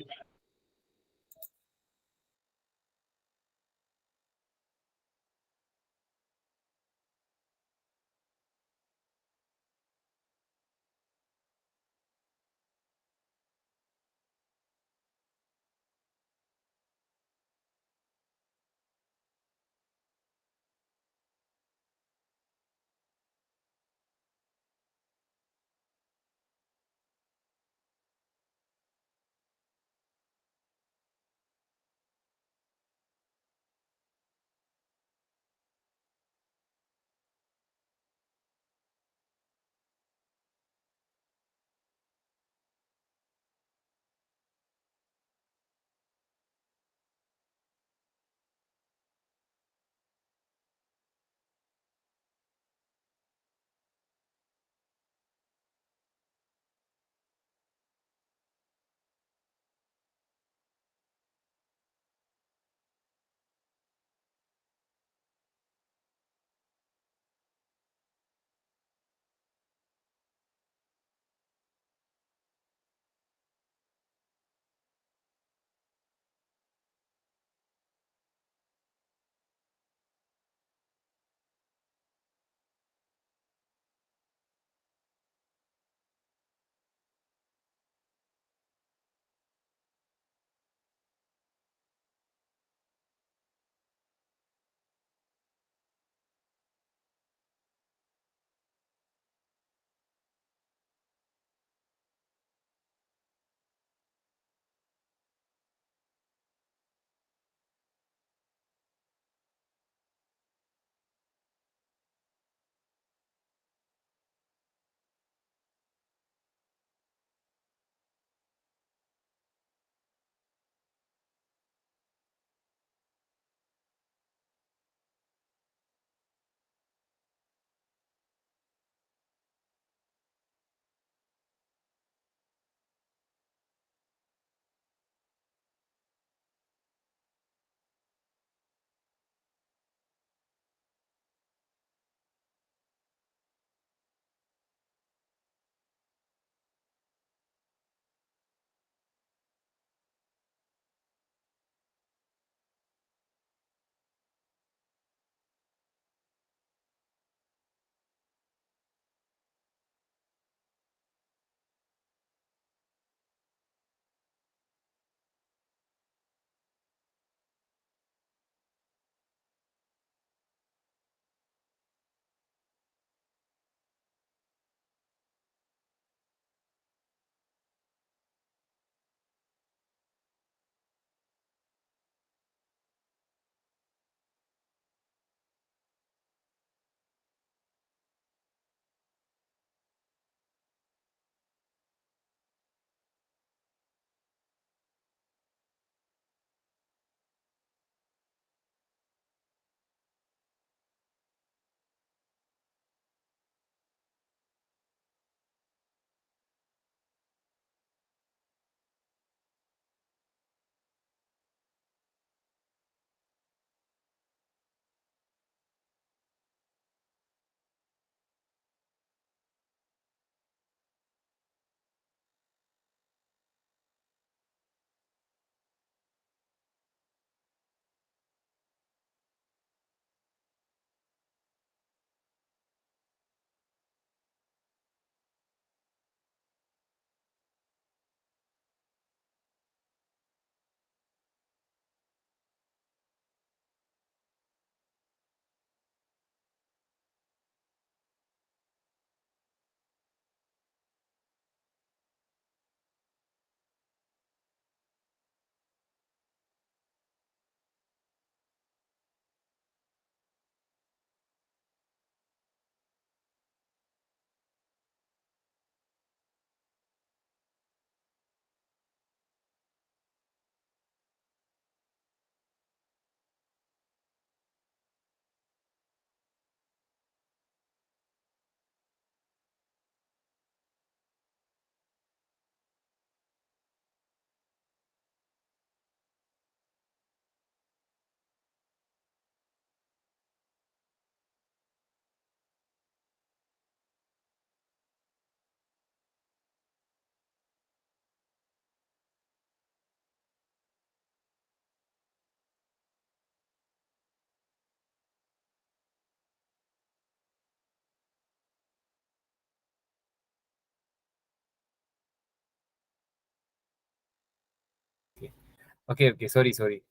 Okay, okay, sorry, sorry.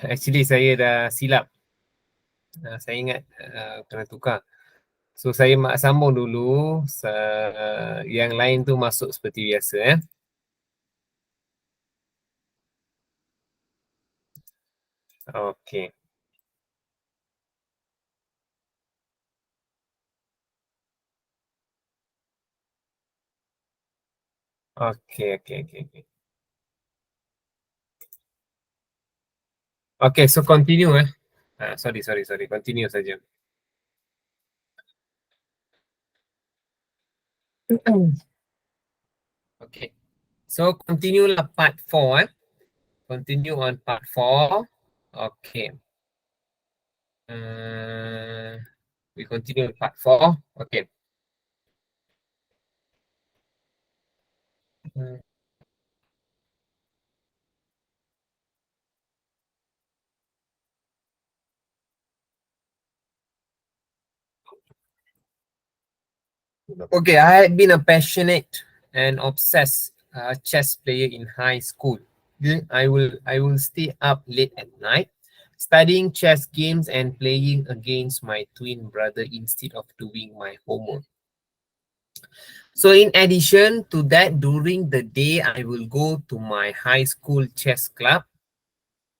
Actually saya dah silap. Saya ingat kena tukar. So saya sambung dulu. Yang lain tu masuk seperti biasa Okay. Okay, okay, okay, okay. Okay, so continue sorry, sorry, sorry. Continue saja. Okay. So continue lah part 4 Continue on part 4. Okay. We continue with part 4. Okay. Okay, I had been a passionate and obsessed chess player in high school. I will stay up late at night studying chess games and playing against my twin brother instead of doing my homework. So in addition to that, during the day, I will go to my high school chess club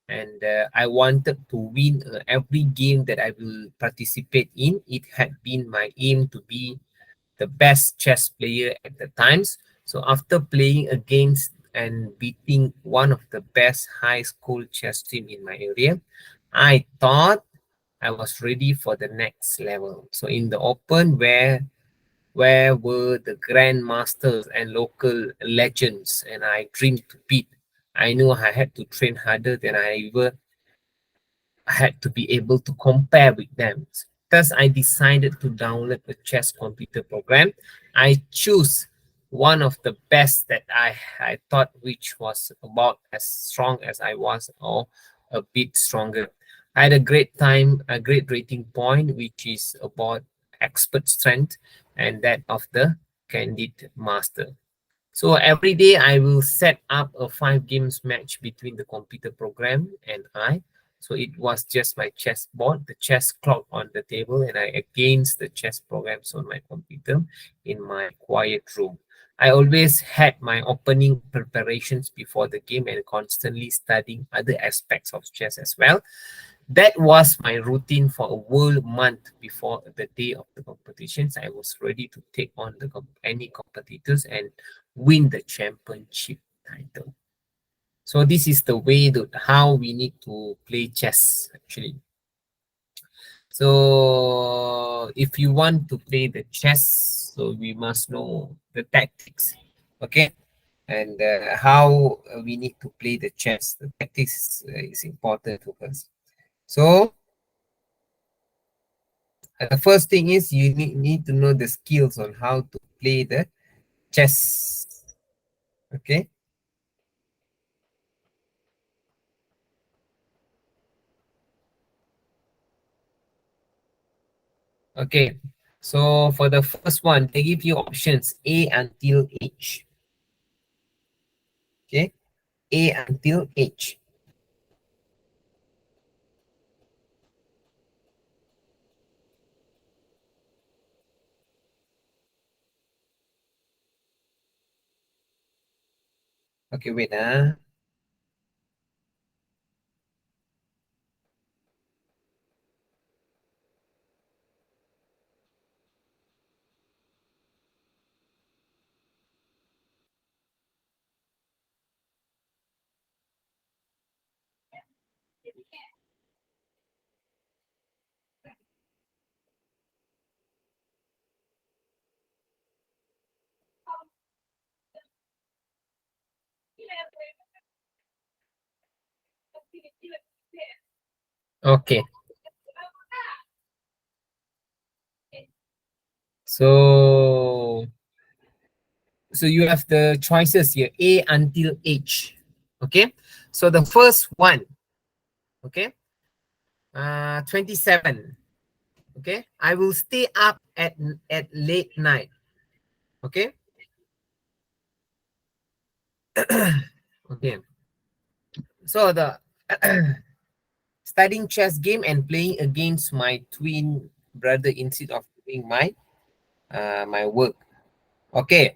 and I wanted to win every game that I will participate in. It had been my aim to be the best chess player at the times. So after playing against and beating one of the best high school chess team in my area, I thought I was ready for the next level. So in the open, where were the grandmasters and local legends, and I dreamed to beat. I knew I had to train harder than I ever had to be able to compare with them. Thus, I decided to download a chess computer program. I choose one of the best that I thought which was about as strong as I was or a bit stronger. I had a great time, a great rating point, which is about expert strength and that of the candid master. So every day I will set up a 5 games match between the computer program and I. So it was just my chessboard, the chess clock on the table, and I against the chess programs on my computer in my quiet room. I always had my opening preparations before the game and constantly studying other aspects of chess as well. That was my routine for a whole month before the day of the competitions. I was ready to take on any competitors and win the championship title. So this is the way that how we need to play chess actually. So if you want to play the chess, so we must know the tactics, okay, and how we need to play the chess. The tactics is important to us. So the first thing is you need to know the skills on how to play the chess. Okay. Okay. So for the first one, they give you options A until H. Okay. A until H. Okay, wait. Okay. So you have the choices here, A until H. Okay. So the first one, okay, 27. Okay. I will stay up at late night. Okay. Okay. So the studying chess game and playing against my twin brother instead of doing my work. Okay.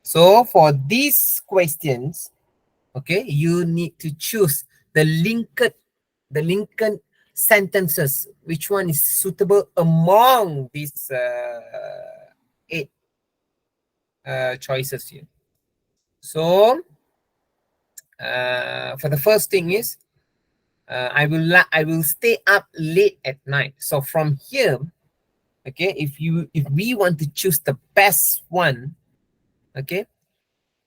So for these questions, okay, you need to choose the linked sentences. Which one is suitable among these eight choices here? So for the first thing is I will stay up late at night. So from here, okay, if we want to choose the best one, okay,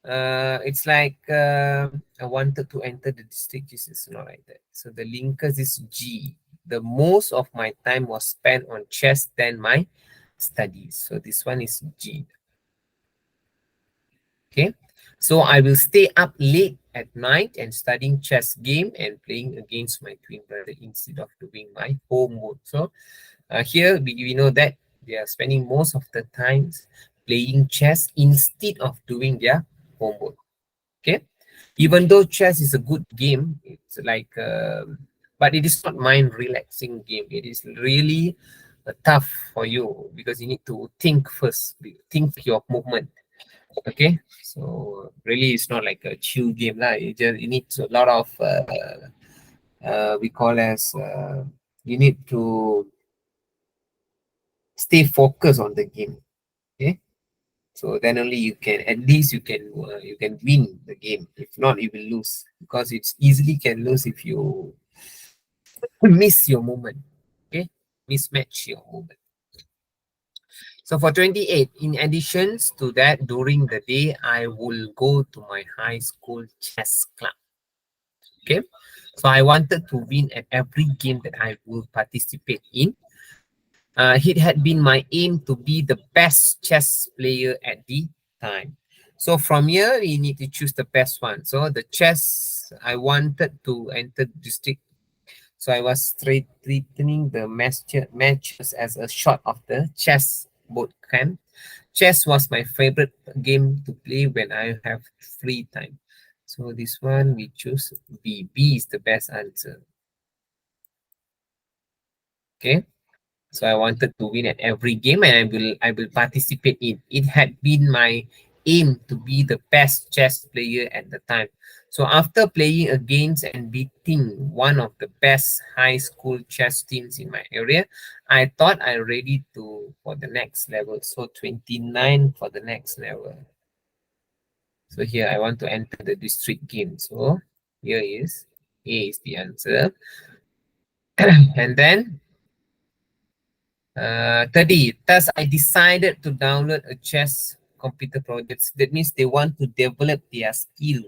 it's like I wanted to enter the district. This is not like that. So the linkers is G. The most of my time was spent on chess than my studies. So this one is G. Okay. So I will stay up late at night and studying chess game and playing against my twin brother instead of doing my homework. So here we know that they are spending most of the times playing chess instead of doing their homework. Okay, even though chess is a good game, it's like but it is not mind relaxing game. It is really tough for you because you need to think first, think your movement. Okay, so really it's not like a chill game lah. You need a lot of we call as you need to stay focused on the game. Okay, so then only you can, at least you can win the game. If not, you will lose because it's easily can lose if you miss your moment. Okay, mismatch your moment. So for 28, in addition to that, during the day, I will go to my high school chess club. Okay, so I wanted to win at every game that I will participate in. It had been my aim to be the best chess player at the time. So from here, we need to choose the best one. So the chess, I wanted to enter district. So I was treating the matches as a shot of the chess boot camp. Chess was my favorite game to play when I have free time. So this one we choose B. B is the best answer. Okay. So I wanted to win at every game and I will participate in. It had been my aim to be the best chess player at the time. So after playing against and beating one of the best high school chess teams in my area, I thought I'm ready to for the next level. So 29 for the next level. So here I want to enter the district game. So here is A is the answer. And then 30. Thus, I decided to download a chess computer project. That means they want to develop their skill.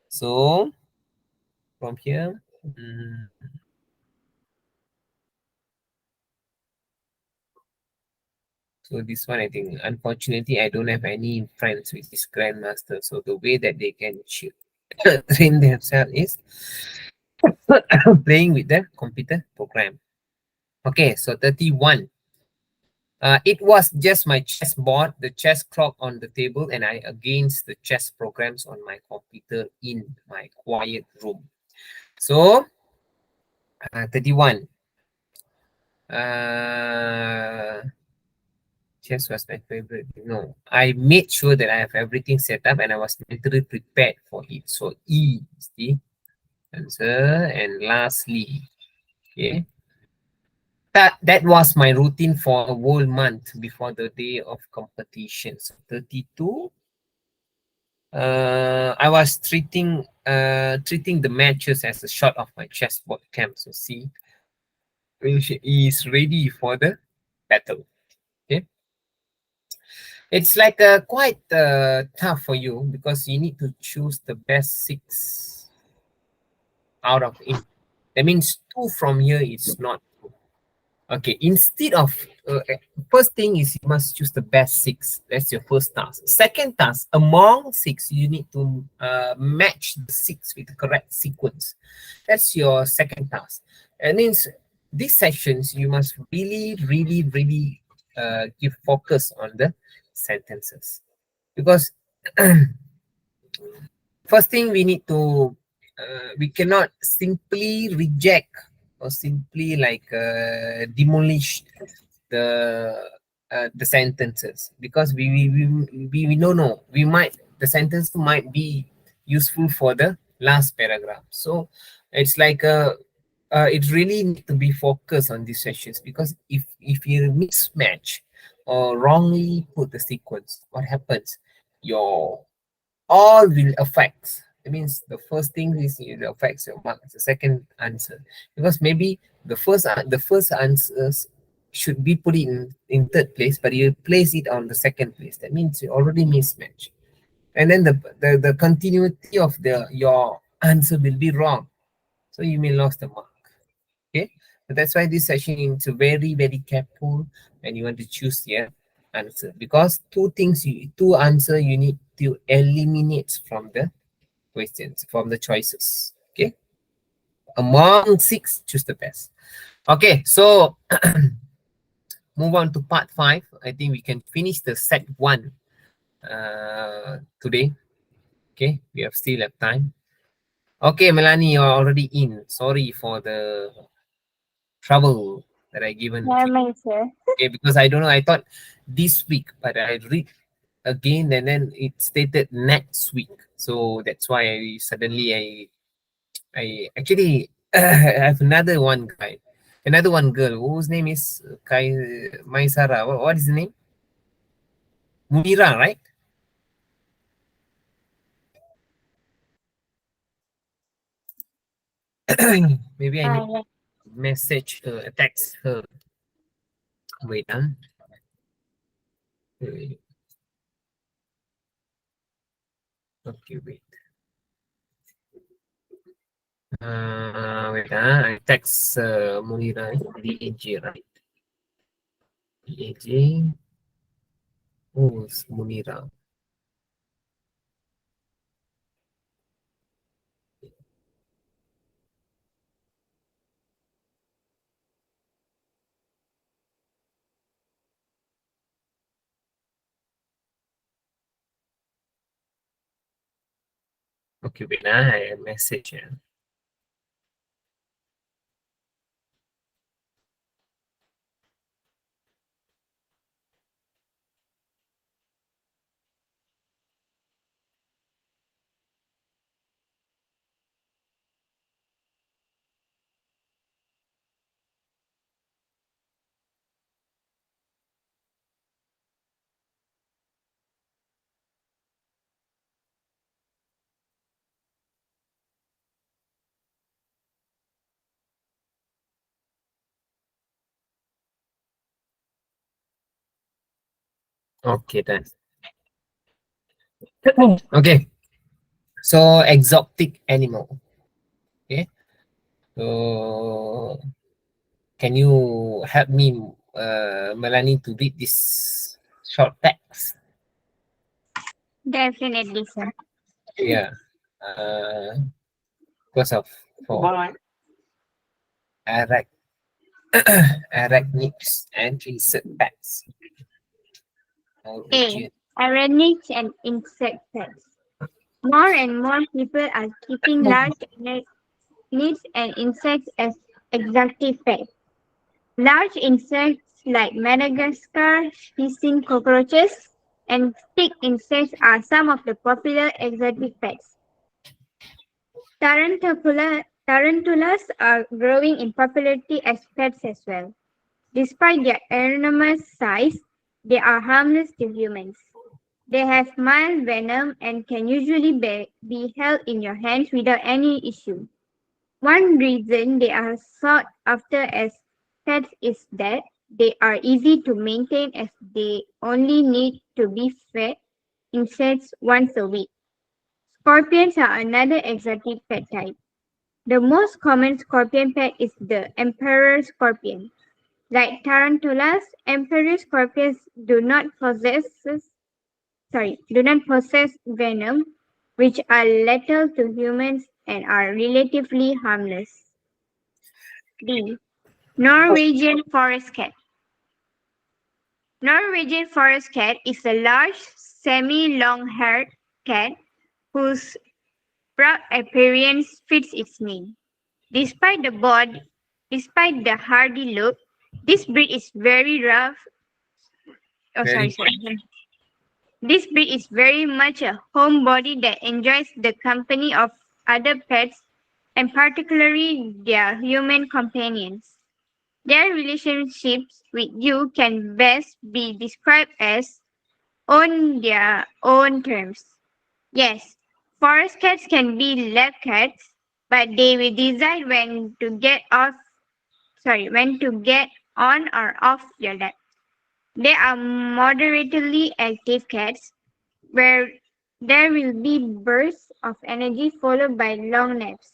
So from here, so this one I think, unfortunately, I don't have any friends with this grandmaster. So the way that they can train themselves is playing with the computer program. Okay, so 31. It was just my chess board, the chess clock on the table, and I against the chess programs on my computer in my quiet room. So, 31. Chess was my favorite. No, I made sure that I have everything set up and I was mentally prepared for it. So, E is the answer. And lastly, okay, that was my routine for a whole month before the day of competition. So, 32. I was treating the matches as a shot of my chessboard camp. So see, she is ready for the battle. Okay, it's like quite tough for you because you need to choose the best 6 out of 8. That means 2 from here is not. Okay, instead of first thing is you must choose the best 6. That's your first task. Second task, among 6, you need to match the 6 with the correct sequence. That's your second task. And means these sessions you must really give focus on the sentences because first thing we need to we cannot simply reject or simply like demolish the the sentences, because we don't know, we might, the sentence might be useful for the last paragraph. So it's like it really need to be focused on these sessions, because if you mismatch or wrongly put the sequence, what happens, your all will affect. It means the first thing is it affects your marks. The second answer, because maybe the first answers should be put in third place, but you place it on the second place. That means you already mismatch, and then the continuity of the your answer will be wrong, so you may lose the mark. Okay, so that's why this session is very careful when you want to choose your answer, because two answer you need to eliminate from the questions, from the choices. Okay, among six, choose the best. Okay, so move on to part five. I think we can finish the set one today. Okay, we have still have time. Okay, Melanie, you're already in. Sorry for the trouble that I given to Never you. mind, sir. Okay, because I don't know, I thought this week, but I read again and then it stated next week. So that's why I actually have another one guy, another one girl whose name is Kai Maisara. What is the name? Munira, right? Maybe I need Yeah. message her, text her. Wait, wait. Okay, wait. Wait, I text Munira, DAJ, right? DAJ. Oh, it's Munira. Okay, wait, I message her. Okay, done. Okay, so exotic animal. Okay, so can you help me, Melanie, to read this short text? Definitely, sir. Yeah, uh, because of for arach arachnids and insect pets. A. Origin. Arachnids and insects. More and more people are keeping large arachnids and insects as exotic pets. Large insects like Madagascar fishing cockroaches and stick insects are some of the popular exotic pets. Tarantulas are growing in popularity as pets as well. Despite their enormous size, they are harmless to humans. They have mild venom and can usually be held in your hands without any issue. One reason they are sought after as pets is that they are easy to maintain as they only need to be fed insects once a week. Scorpions are another exotic pet type. The most common scorpion pet is the emperor scorpion. Like tarantulas, emperor scorpions do not possess venom, which are lethal to humans and are relatively harmless. D. Norwegian forest cat. Norwegian forest cat is a large, semi-long-haired cat whose proud appearance fits its name. Despite the bod, Despite the hardy look, this breed is very rough. Oh, sorry, Very sorry. This breed is very much a homebody that enjoys the company of other pets and particularly their human companions. Their relationships with you can best be described as on their own terms. Yes, forest cats can be lab cats, but they will decide when to get on or off your lap. They are moderately active cats where there will be bursts of energy followed by long naps.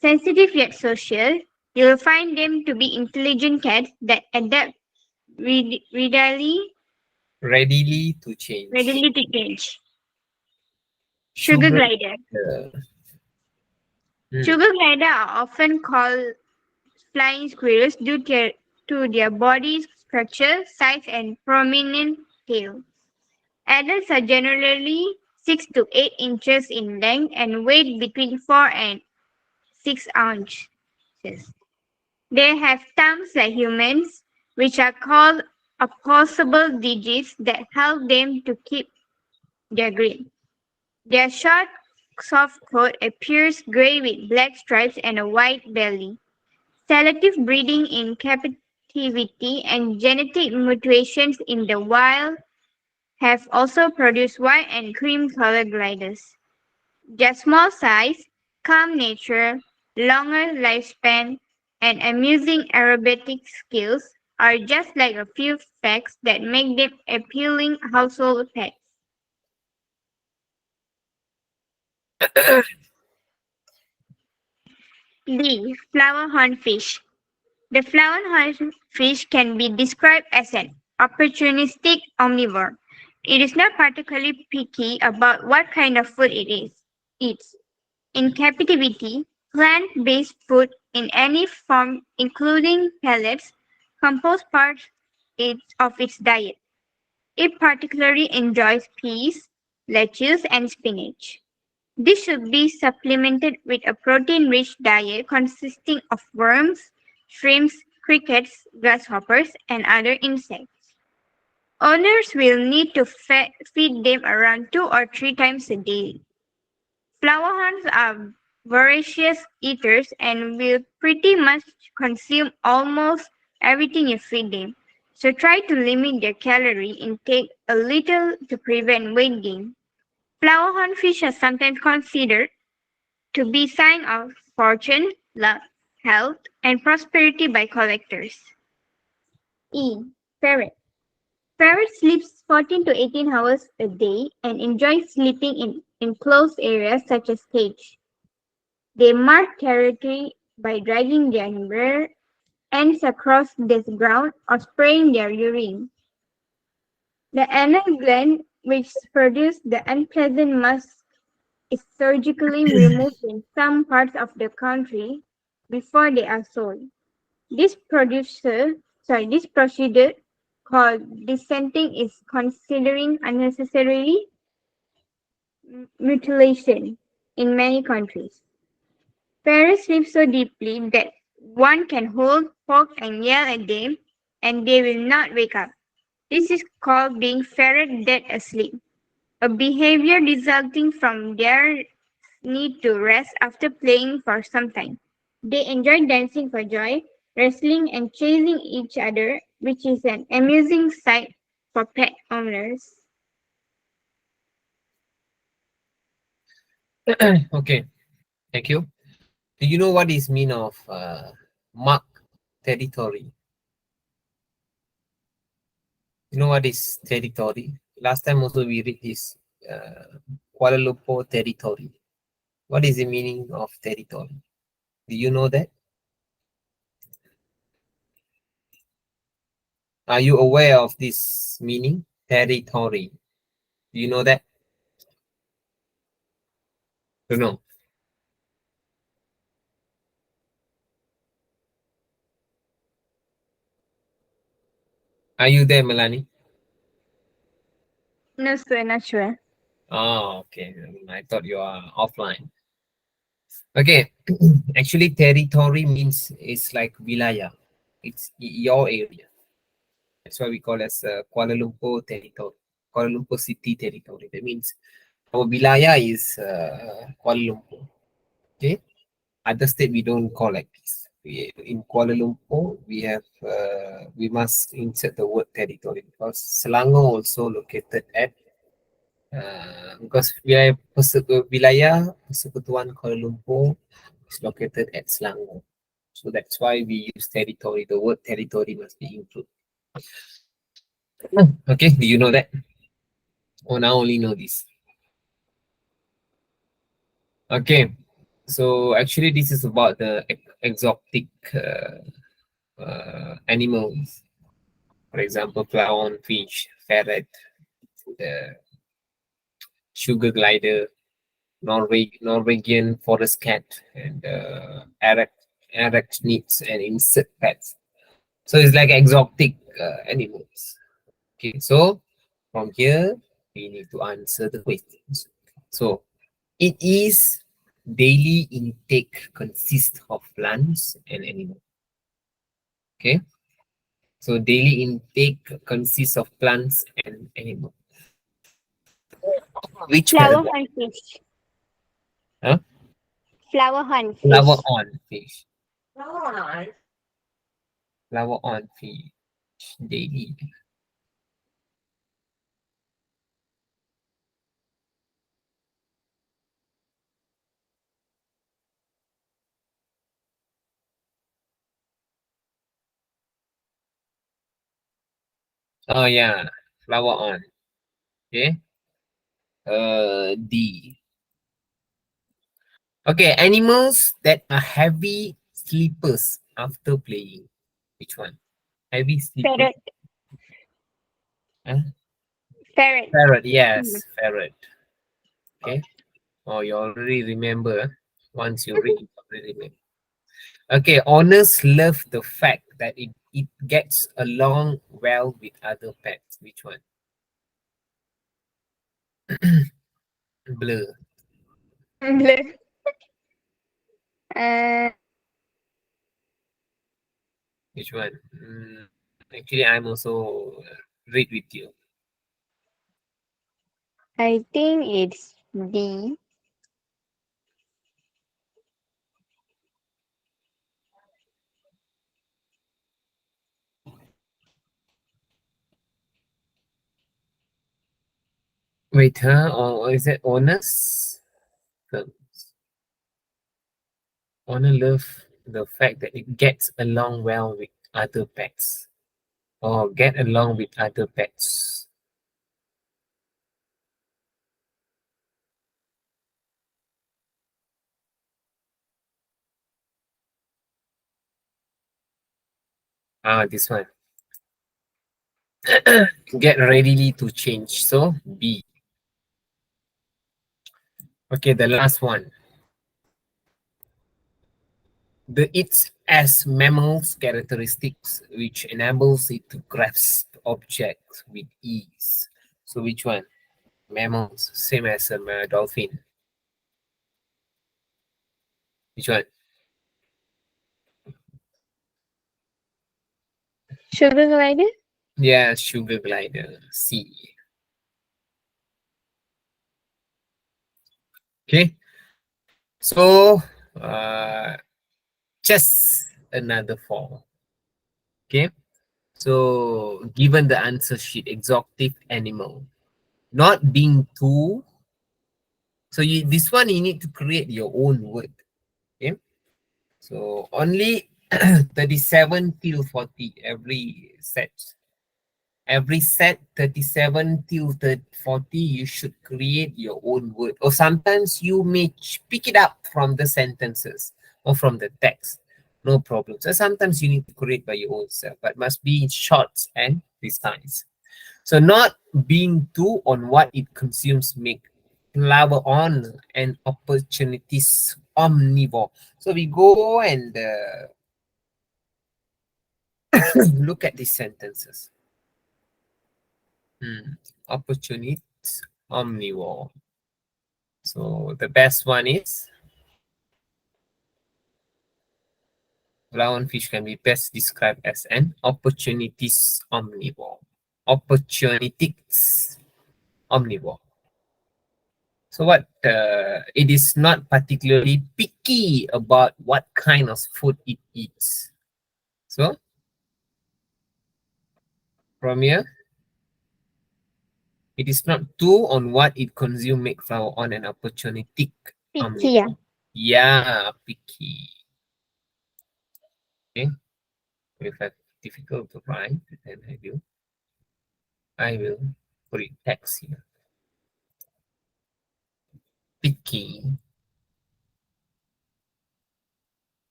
Sensitive yet social, you will find them to be intelligent cats that adapt readily, readily to change. readily to change. Sugar Sugar. glider. uh, mm, Sugar glider are often called flying squirrels to their body structure, size, and prominent tail. Adults are generally 6 to 8 inches in length and weigh between 4 and 6 ounces. They have thumbs like humans, which are called opposable digits that help them to keep their grip. Their short, soft coat appears gray with black stripes and a white belly. Selective breeding in captivity and genetic mutations in the wild have also produced white and cream colored gliders. Their small size, calm nature, longer lifespan, and amusing aerobatic skills are just like a few facts that make them appealing household pets. D. Flower hornfish. The flower hornfish can be described as an opportunistic omnivore. It is not particularly picky about what kind of food eats. In captivity, plant-based food in any form, including pellets, compose of its diet. It particularly enjoys peas, lettuce, and spinach. This should be supplemented with a protein-rich diet consisting of worms, shrimps, crickets, grasshoppers, and other insects. Owners will need to feed them around 2 or 3 times a day. Flowerhorns are voracious eaters and will pretty much consume almost everything you feed them. So try to limit their calorie intake a little to prevent weight gain. Flowerhorn fish are sometimes considered to be sign of fortune, luck, health, and prosperity by collectors. E. Ferret. Ferret sleeps 14 to 18 hours a day and enjoys sleeping in enclosed areas such as cage. They mark territory by dragging their rear ends across the ground or spraying their urine. The anal gland, which produces the unpleasant musk, is surgically removed in some parts of the country before they are sold. This procedure called dissenting is considering unnecessary mutilation in many countries. Parrots sleep so deeply that one can hold, poke, and yell at them, and they will not wake up. This is called being ferret dead asleep, a behavior resulting from their need to rest after playing for some time. They enjoy dancing for joy, wrestling, and chasing each other, which is an amusing sight for pet owners. okay, thank you. Do you know what is mean of mark territory? You know what is territory? Last time also we read this Kuala Lumpur territory. What is the meaning of territory? Do you know that? Are you aware of this meaning? Territory. Do you know that? Don't know. Are you there, Melanie? No, sir, not sure. Oh, okay. I thought you are offline. Okay, actually, territory means it's like wilaya. It's your area. That's why we call as Kuala Lumpur territory, Kuala Lumpur city territory. That means our wilaya is Kuala Lumpur. Okay, other state we don't call like this. In Kuala Lumpur, we must insert the word territory because Selangor also located at because wilayah Persekutuan Kuala Lumpur is located at Selangor. So that's why we use territory. The word territory must be included. Okay, do you know that? Or now only know this? Okay, so actually this is about the exotic animals. For example, clownfish, ferret, the sugar glider, Norwegian forest cat, and arachnids and insect pets. So it's like exotic animals. Okay, so from here we need to answer the questions. So it is daily intake consists of plants and animals. Okay, so daily intake consists of plants and animals. Which Flower paragraph? hunt fish. Huh? Flower hunt Flower fish. on fish. Flower on fish. Daily. Oh yeah, flower on. Okay. D. Okay, animals that are heavy sleepers after playing. Which one? Heavy sleepers. Ferret. Huh? Ferret. Ferret. Mm. Yes, ferret. Okay. Oh, you already remember. Once you read, you already remember. Okay, honors love the fact that it gets along well with other pets. Which one? Blur. Blue. Uh, Which one? Actually, I'm also read with you. I think it's D. Wait, huh? Or is it honors? The honor love the fact that it gets along well with other pets. Or get along with other pets. Ah, this one. Get readily to change. So B. Okay, the last one. The its as mammals characteristics which enables it to grasp objects with ease. So which one? Mammals, same as a dolphin. Which one? Sugar glider. Yeah, sugar glider. C. Okay, so just another form. Okay, so given the answer sheet, exotic animal, not being too. So you this one you need to create your own word. Okay, so only 37 till 40 every set. Every set 37 till 40 you should create your own word, or sometimes you may pick it up from the sentences or from the text, no problem. So sometimes you need to create by your own self, but must be short and precise. So not being too on what it consumes make flower on and opportunities omnivore. So we go and look at these sentences. Opportunities omnivore. So the best one is Clownfish can be best described as an opportunities omnivore. Opportunities omnivore. So what? It is not particularly picky about what kind of food it eats. So from here, it is not too on what it consume make flower on an opportunistic Picky. omnivore. Yeah, picky. Okay. If it's difficult to find, then I will put it text here. Picky.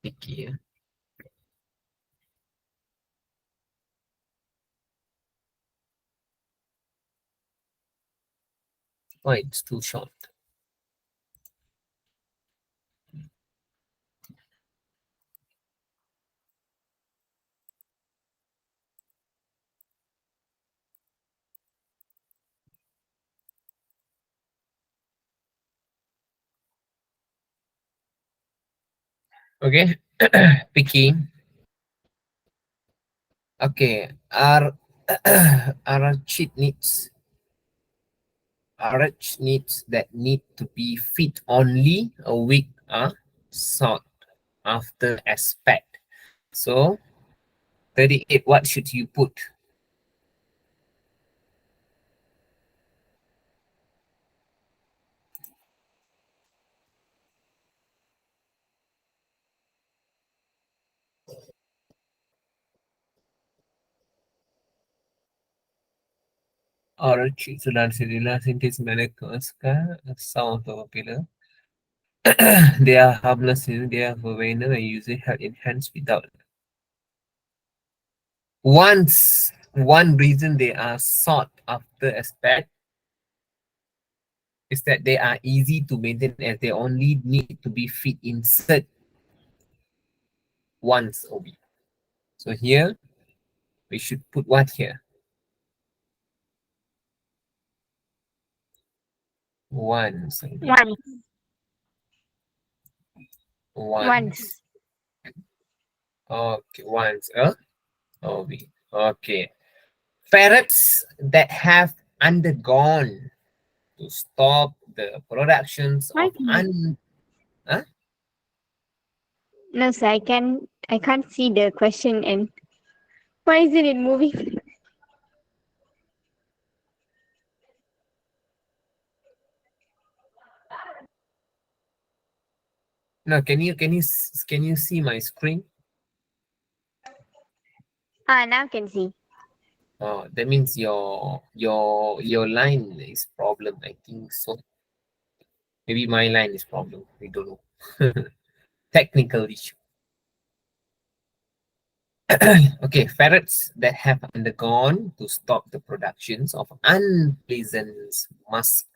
Picky. Yeah. Oh, it's too short. Okay. Picky. Okay. Are cheat needs RH needs that need to be fit only a week are sought after aspect. So 38, what should you put? RH sudah sintesis Madagascar sound of a pillar. They are harmless, they are veneer and usually held in hands without. One reason they are sought after aspect is that they are easy to maintain as they only need to be fit insert once a week. So here we should put what here? Once. Once. Okay, once a week. Okay. Ferrets that have undergone to stop the productions of huh? No, sir, I can't see the question and why isn't it moving? No, can you see my screen? Now I can see. Oh, that means your line is problem. I think so. Maybe my line is problem. We don't know. Technical issue. Okay, ferrets that have undergone to stop the productions of unpleasant musk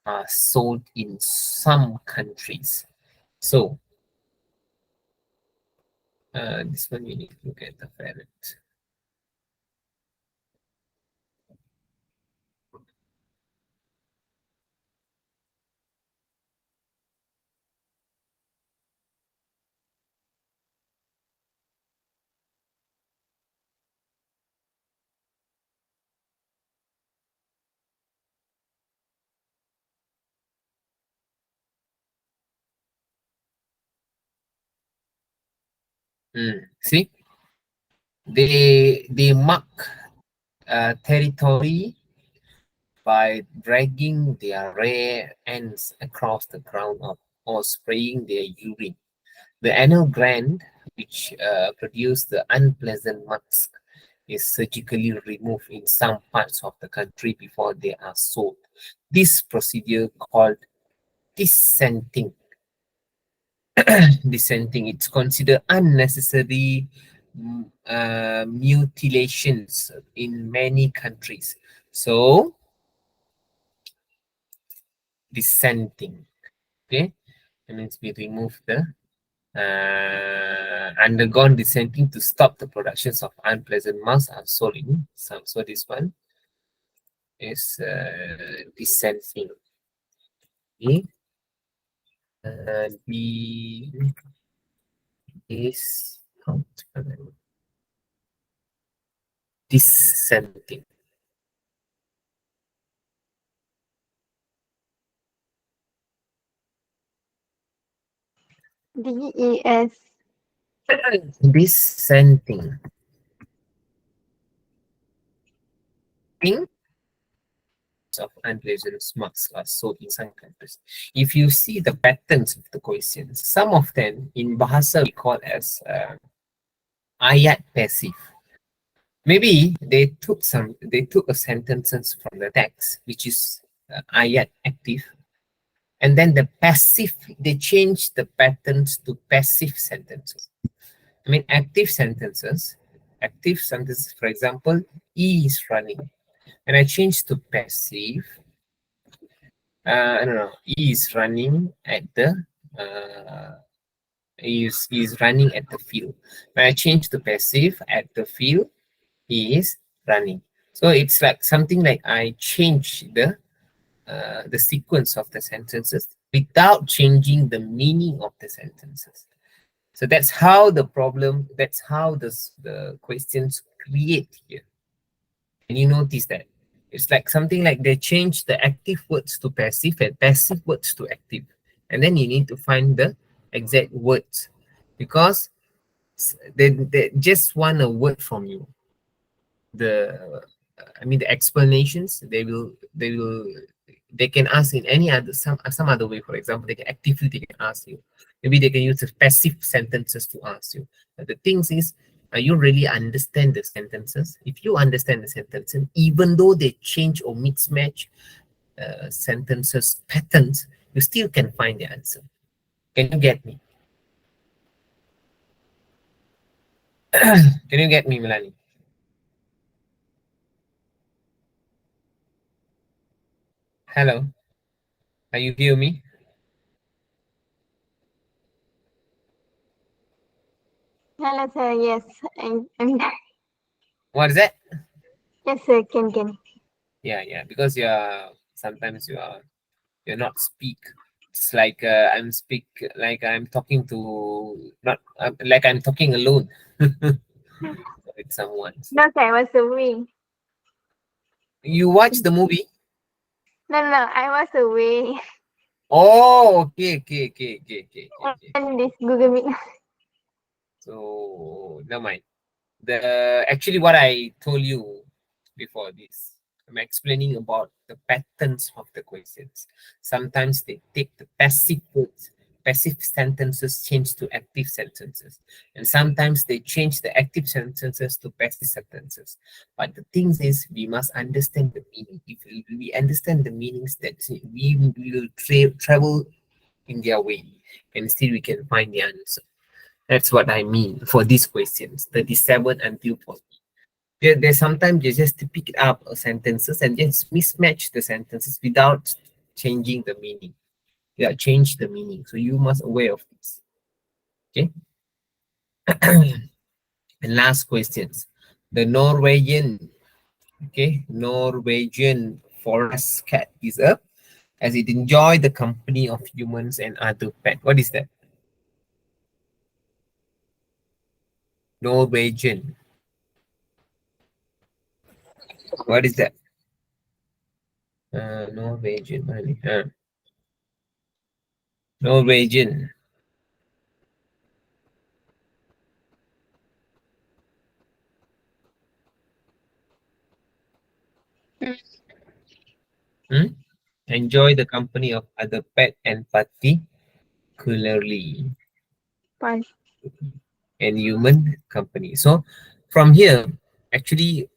are sold in some countries. So, this one we need to look at the ferret. See, they mark territory by dragging their rear ends across the ground or spraying their urine. The anal gland, which produce the unpleasant musk, is surgically removed in some parts of the country before they are sold. This procedure called dissenting. Dissenting, it's considered unnecessary mutilations in many countries. So, dissenting. Okay, that means we remove the undergone dissenting to stop the productions of unpleasant mass are sold in some. So this one is dissenting. Okay. D is dissenting. DES. Dissenting. Think of unpleasant marks are so in some countries. If you see the patterns of the questions, some of them in Bahasa we call as ayat passive. Maybe they took a sentences from the text, which is ayat active, and then the passive they changed the patterns to passive sentences. I mean active sentences, for example, E is running. When I change to passive, I don't know, E is running at the uh, is running at the field. When I change to passive, at the field, he is running. So it's like something like I change the sequence of the sentences without changing the meaning of the sentences. So that's how the questions create here. And you notice that it's like something like they change the active words to passive and passive words to active. And then you need to find the exact words because they just want a word from you. The I mean the explanations they can ask in any other some other way. For example, they can ask you. Maybe they can use the passive sentences to ask you. But the thing is, you really understand the sentences? If you understand the sentences, even though they change or mix match sentences patterns, you still can find the answer. Can you get me? Can you get me, Melanie? Hello, are you hear me? Hello, sir. Yes, I'm What is that? yes, sir. Can. Yeah, because sometimes you're not speak. It's like I'm speak like I'm talking to not like I'm talking alone with someone. No, sir. I was away. You watch the movie? No. I was away Oh, okay. on this Google Meet. So never mind. The actually what I told you before this, I'm explaining about the patterns of the questions. Sometimes they take the passive words, passive sentences change to active sentences, and sometimes they change the active sentences to passive sentences. But the thing is, we must understand the meaning. If we understand the meanings, that we will travel in their way, and still we can find the answer. That's what I mean for these questions, 37 until 40. There's sometimes you just pick it up sentences and just mismatch the sentences without changing the meaning. Yeah, change the meaning. So you must aware of this. Okay. And last questions. The Norwegian, okay, Norwegian forest cat is up as it enjoy the company of humans and other pet. What is that? Norwegian. What is that? Norwegian. Norwegian. Hmm? Enjoy the company of other pet and particularly Fine. and human company. So from here, actually,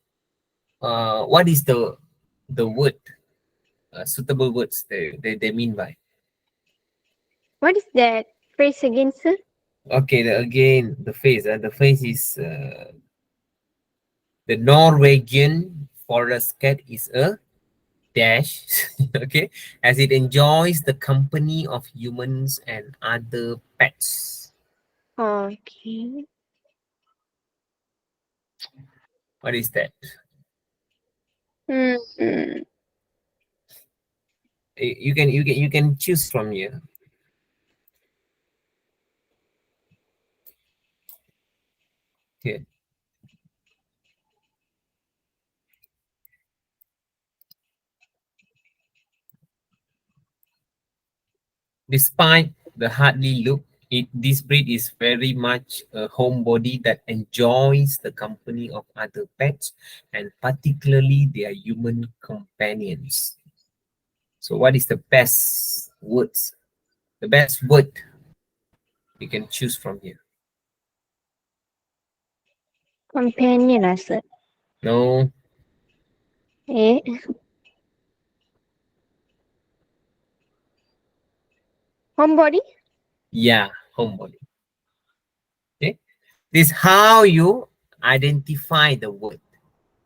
what is the word suitable words they mean by? What is that phrase again, sir? Okay, again the face is the Norwegian forest cat is a dash, okay, as it enjoys the company of humans and other pets. Okay. What is that? Hmm. You can choose from here. here. Despite the hardly look, this breed is very much a homebody that enjoys the company of other pets and particularly their human companions. So, what is the best words? The best word you can choose from here? Companion rasa. No, Eh, homebody? yeah, homebody. Okay, this is how you identify the word.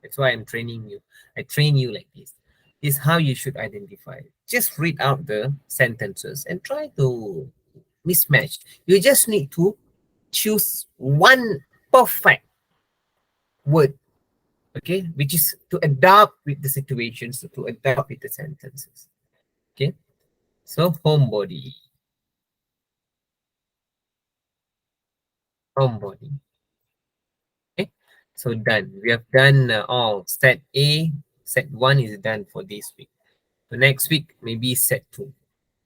That's why I'm training you. I train you like this. This is how you should identify it. Just read out the sentences and try to mismatch. You just need to choose one perfect word, okay, which is to adapt with the situations, to adapt with the sentences. Okay, so homebody, homebody. Okay, so done. We have done all set A, set one is done for this week. So next week maybe set two.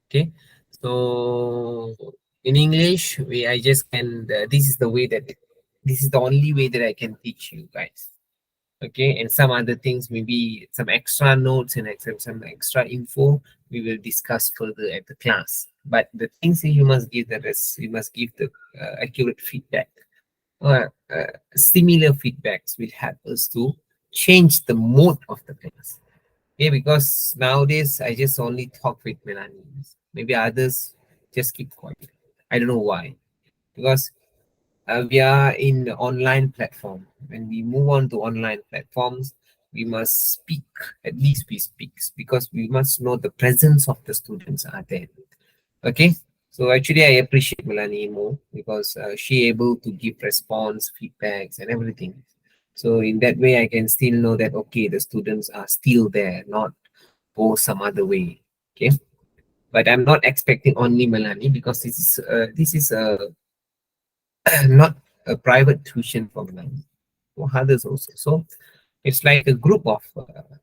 Okay, so in English, I just can. This is the way that. This is the only way that I can teach you guys. Okay, and some other things, maybe some extra notes and some extra info, we will discuss further at the class. But the things that you must give the rest, you must give the accurate feedback or similar feedbacks will help us to change the mode of the class. Okay, because nowadays I just only talk with Melanie. Maybe others just keep quiet. I don't know why. Because we are in the online platform. When we move on to online platforms, we must speak. At least we speak because we must know the presence of the students are there. Okay. So actually, I appreciate Melanie more because she able to give response, feedbacks, and everything. So in that way, I can still know that okay, the students are still there, not go some other way. Okay. But I'm not expecting only Melanie because this is a not a private tuition for Melanie, for others also. So it's like a group of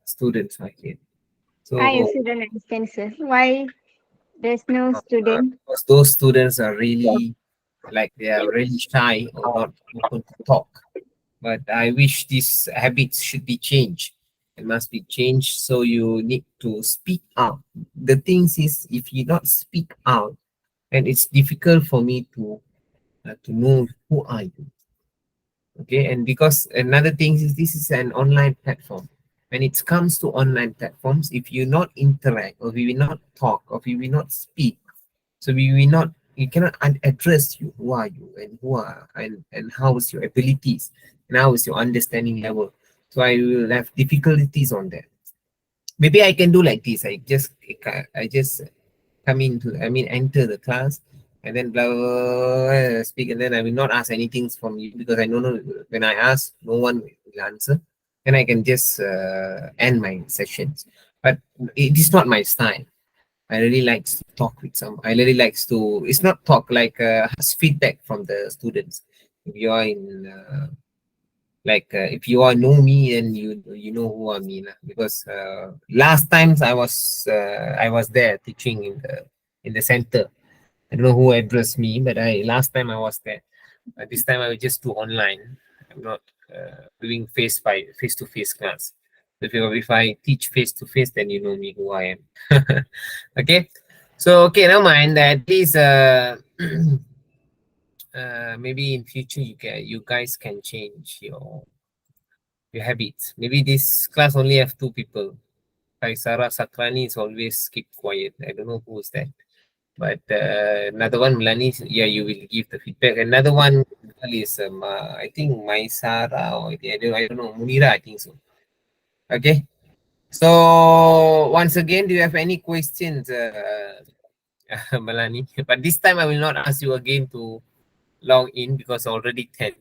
students right here. I So also don't understand, sir. Why there's no student? because those students are really like they are really shy or not open to talk. But I wish these habits should be changed. It must be changed. So you need to speak out. The things is, if you not speak out, then it's difficult for me to know who are you. Okay, and because another thing is this is an online platform. When it comes to online platforms, if you not interact or we will not talk or we will not speak, so we will not, we cannot address you, who are you and who are and how is your abilities and how is your understanding level. So I will have difficulties on that. Maybe I can do like this. I just come into, I mean, enter the class and then blah, blah, blah, blah, speak, and then I will not ask anything from you because I know no, when I ask, no one will answer. Then I can just end my sessions. But it is not my style. I really likes to talk with some. I really likes to. It's not talk like ask feedback from the students. If you are in if you all know me and you know who I mean because last times I was there teaching in the center. I don't know who addressed me, but I last time I was there. This time I will just do online. I'm not doing face to face class. If I teach face to face, then you know me who I am. Okay, so okay, never mind that. Please, maybe in future you guys can change your habits. Maybe this class only have two people. Sarah Sakrani is always keep quiet. I don't know who's that. But another one, Melanie, yeah, you will give the feedback. Another one is, I think, Maisara or I don't know, Munira, I think so. Okay. So once again, do you have any questions, Melanie? But this time I will not ask you again to log in because already 10.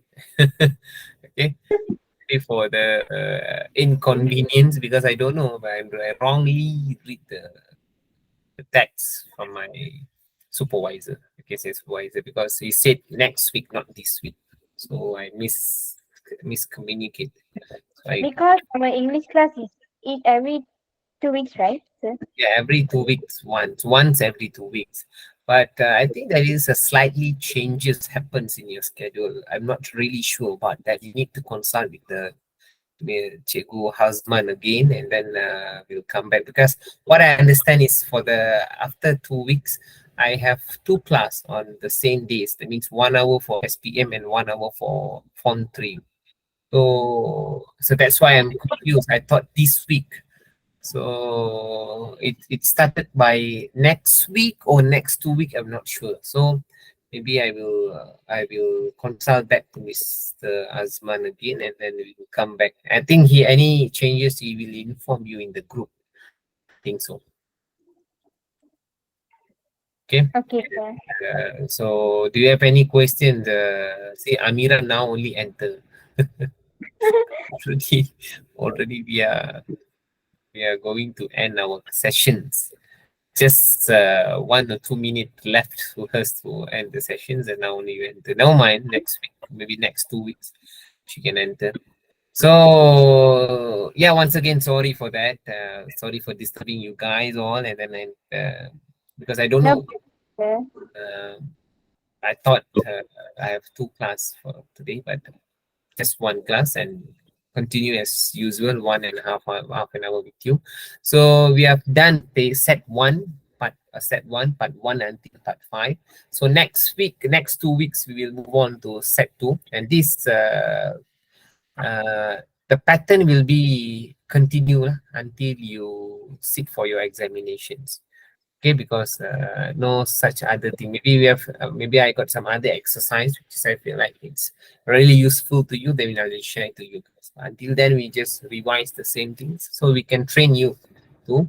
Okay. Sorry for the inconvenience because I don't know, but I wrongly read the text from my supervisor. I can say supervisor because he said next week, not this week. So I miss miscommunicate. So I Because our English class is every 2 weeks, right, sir? Yeah, every 2 weeks once every 2 weeks. But I think there is a slightly changes happens in your schedule. I'm not really sure about that. You need to consult with the Cikgu husband again, and then we'll come back, because what I understand is for the after 2 weeks I have two class on the same days. That means 1 hour for SPM and 1 hour for Form 3. So that's why I'm confused. I thought this week, so it started by next week or next 2 week. I'm not sure. So maybe I will consult back to Mr. Azman again, and then we will come back. I think he any changes he will inform you in the group. I think so. Okay. Okay, sir. So do you have any questions? See, Amira now only enter. already already we are going to end our sessions. Just 1 or 2 minutes left for us to end the sessions, and now only you enter. Never mind, next week, maybe next 2 weeks, she can enter. So yeah, once again, sorry for that. Sorry for disturbing you guys all, and then because I don't No know. problem, sir. I thought I have two class for today, but just one class, and continue as usual 1.5 half an hour with you. So we have done the set one until part 5. So next 2 weeks we will move on to set 2, and this the pattern will be continue until you sit for your examinations. Okay, because no such other thing. Maybe we have maybe I got some other exercise which is I feel like it's really useful to you, then I will share it to you guys. Until then, we just revise the same things so we can train you to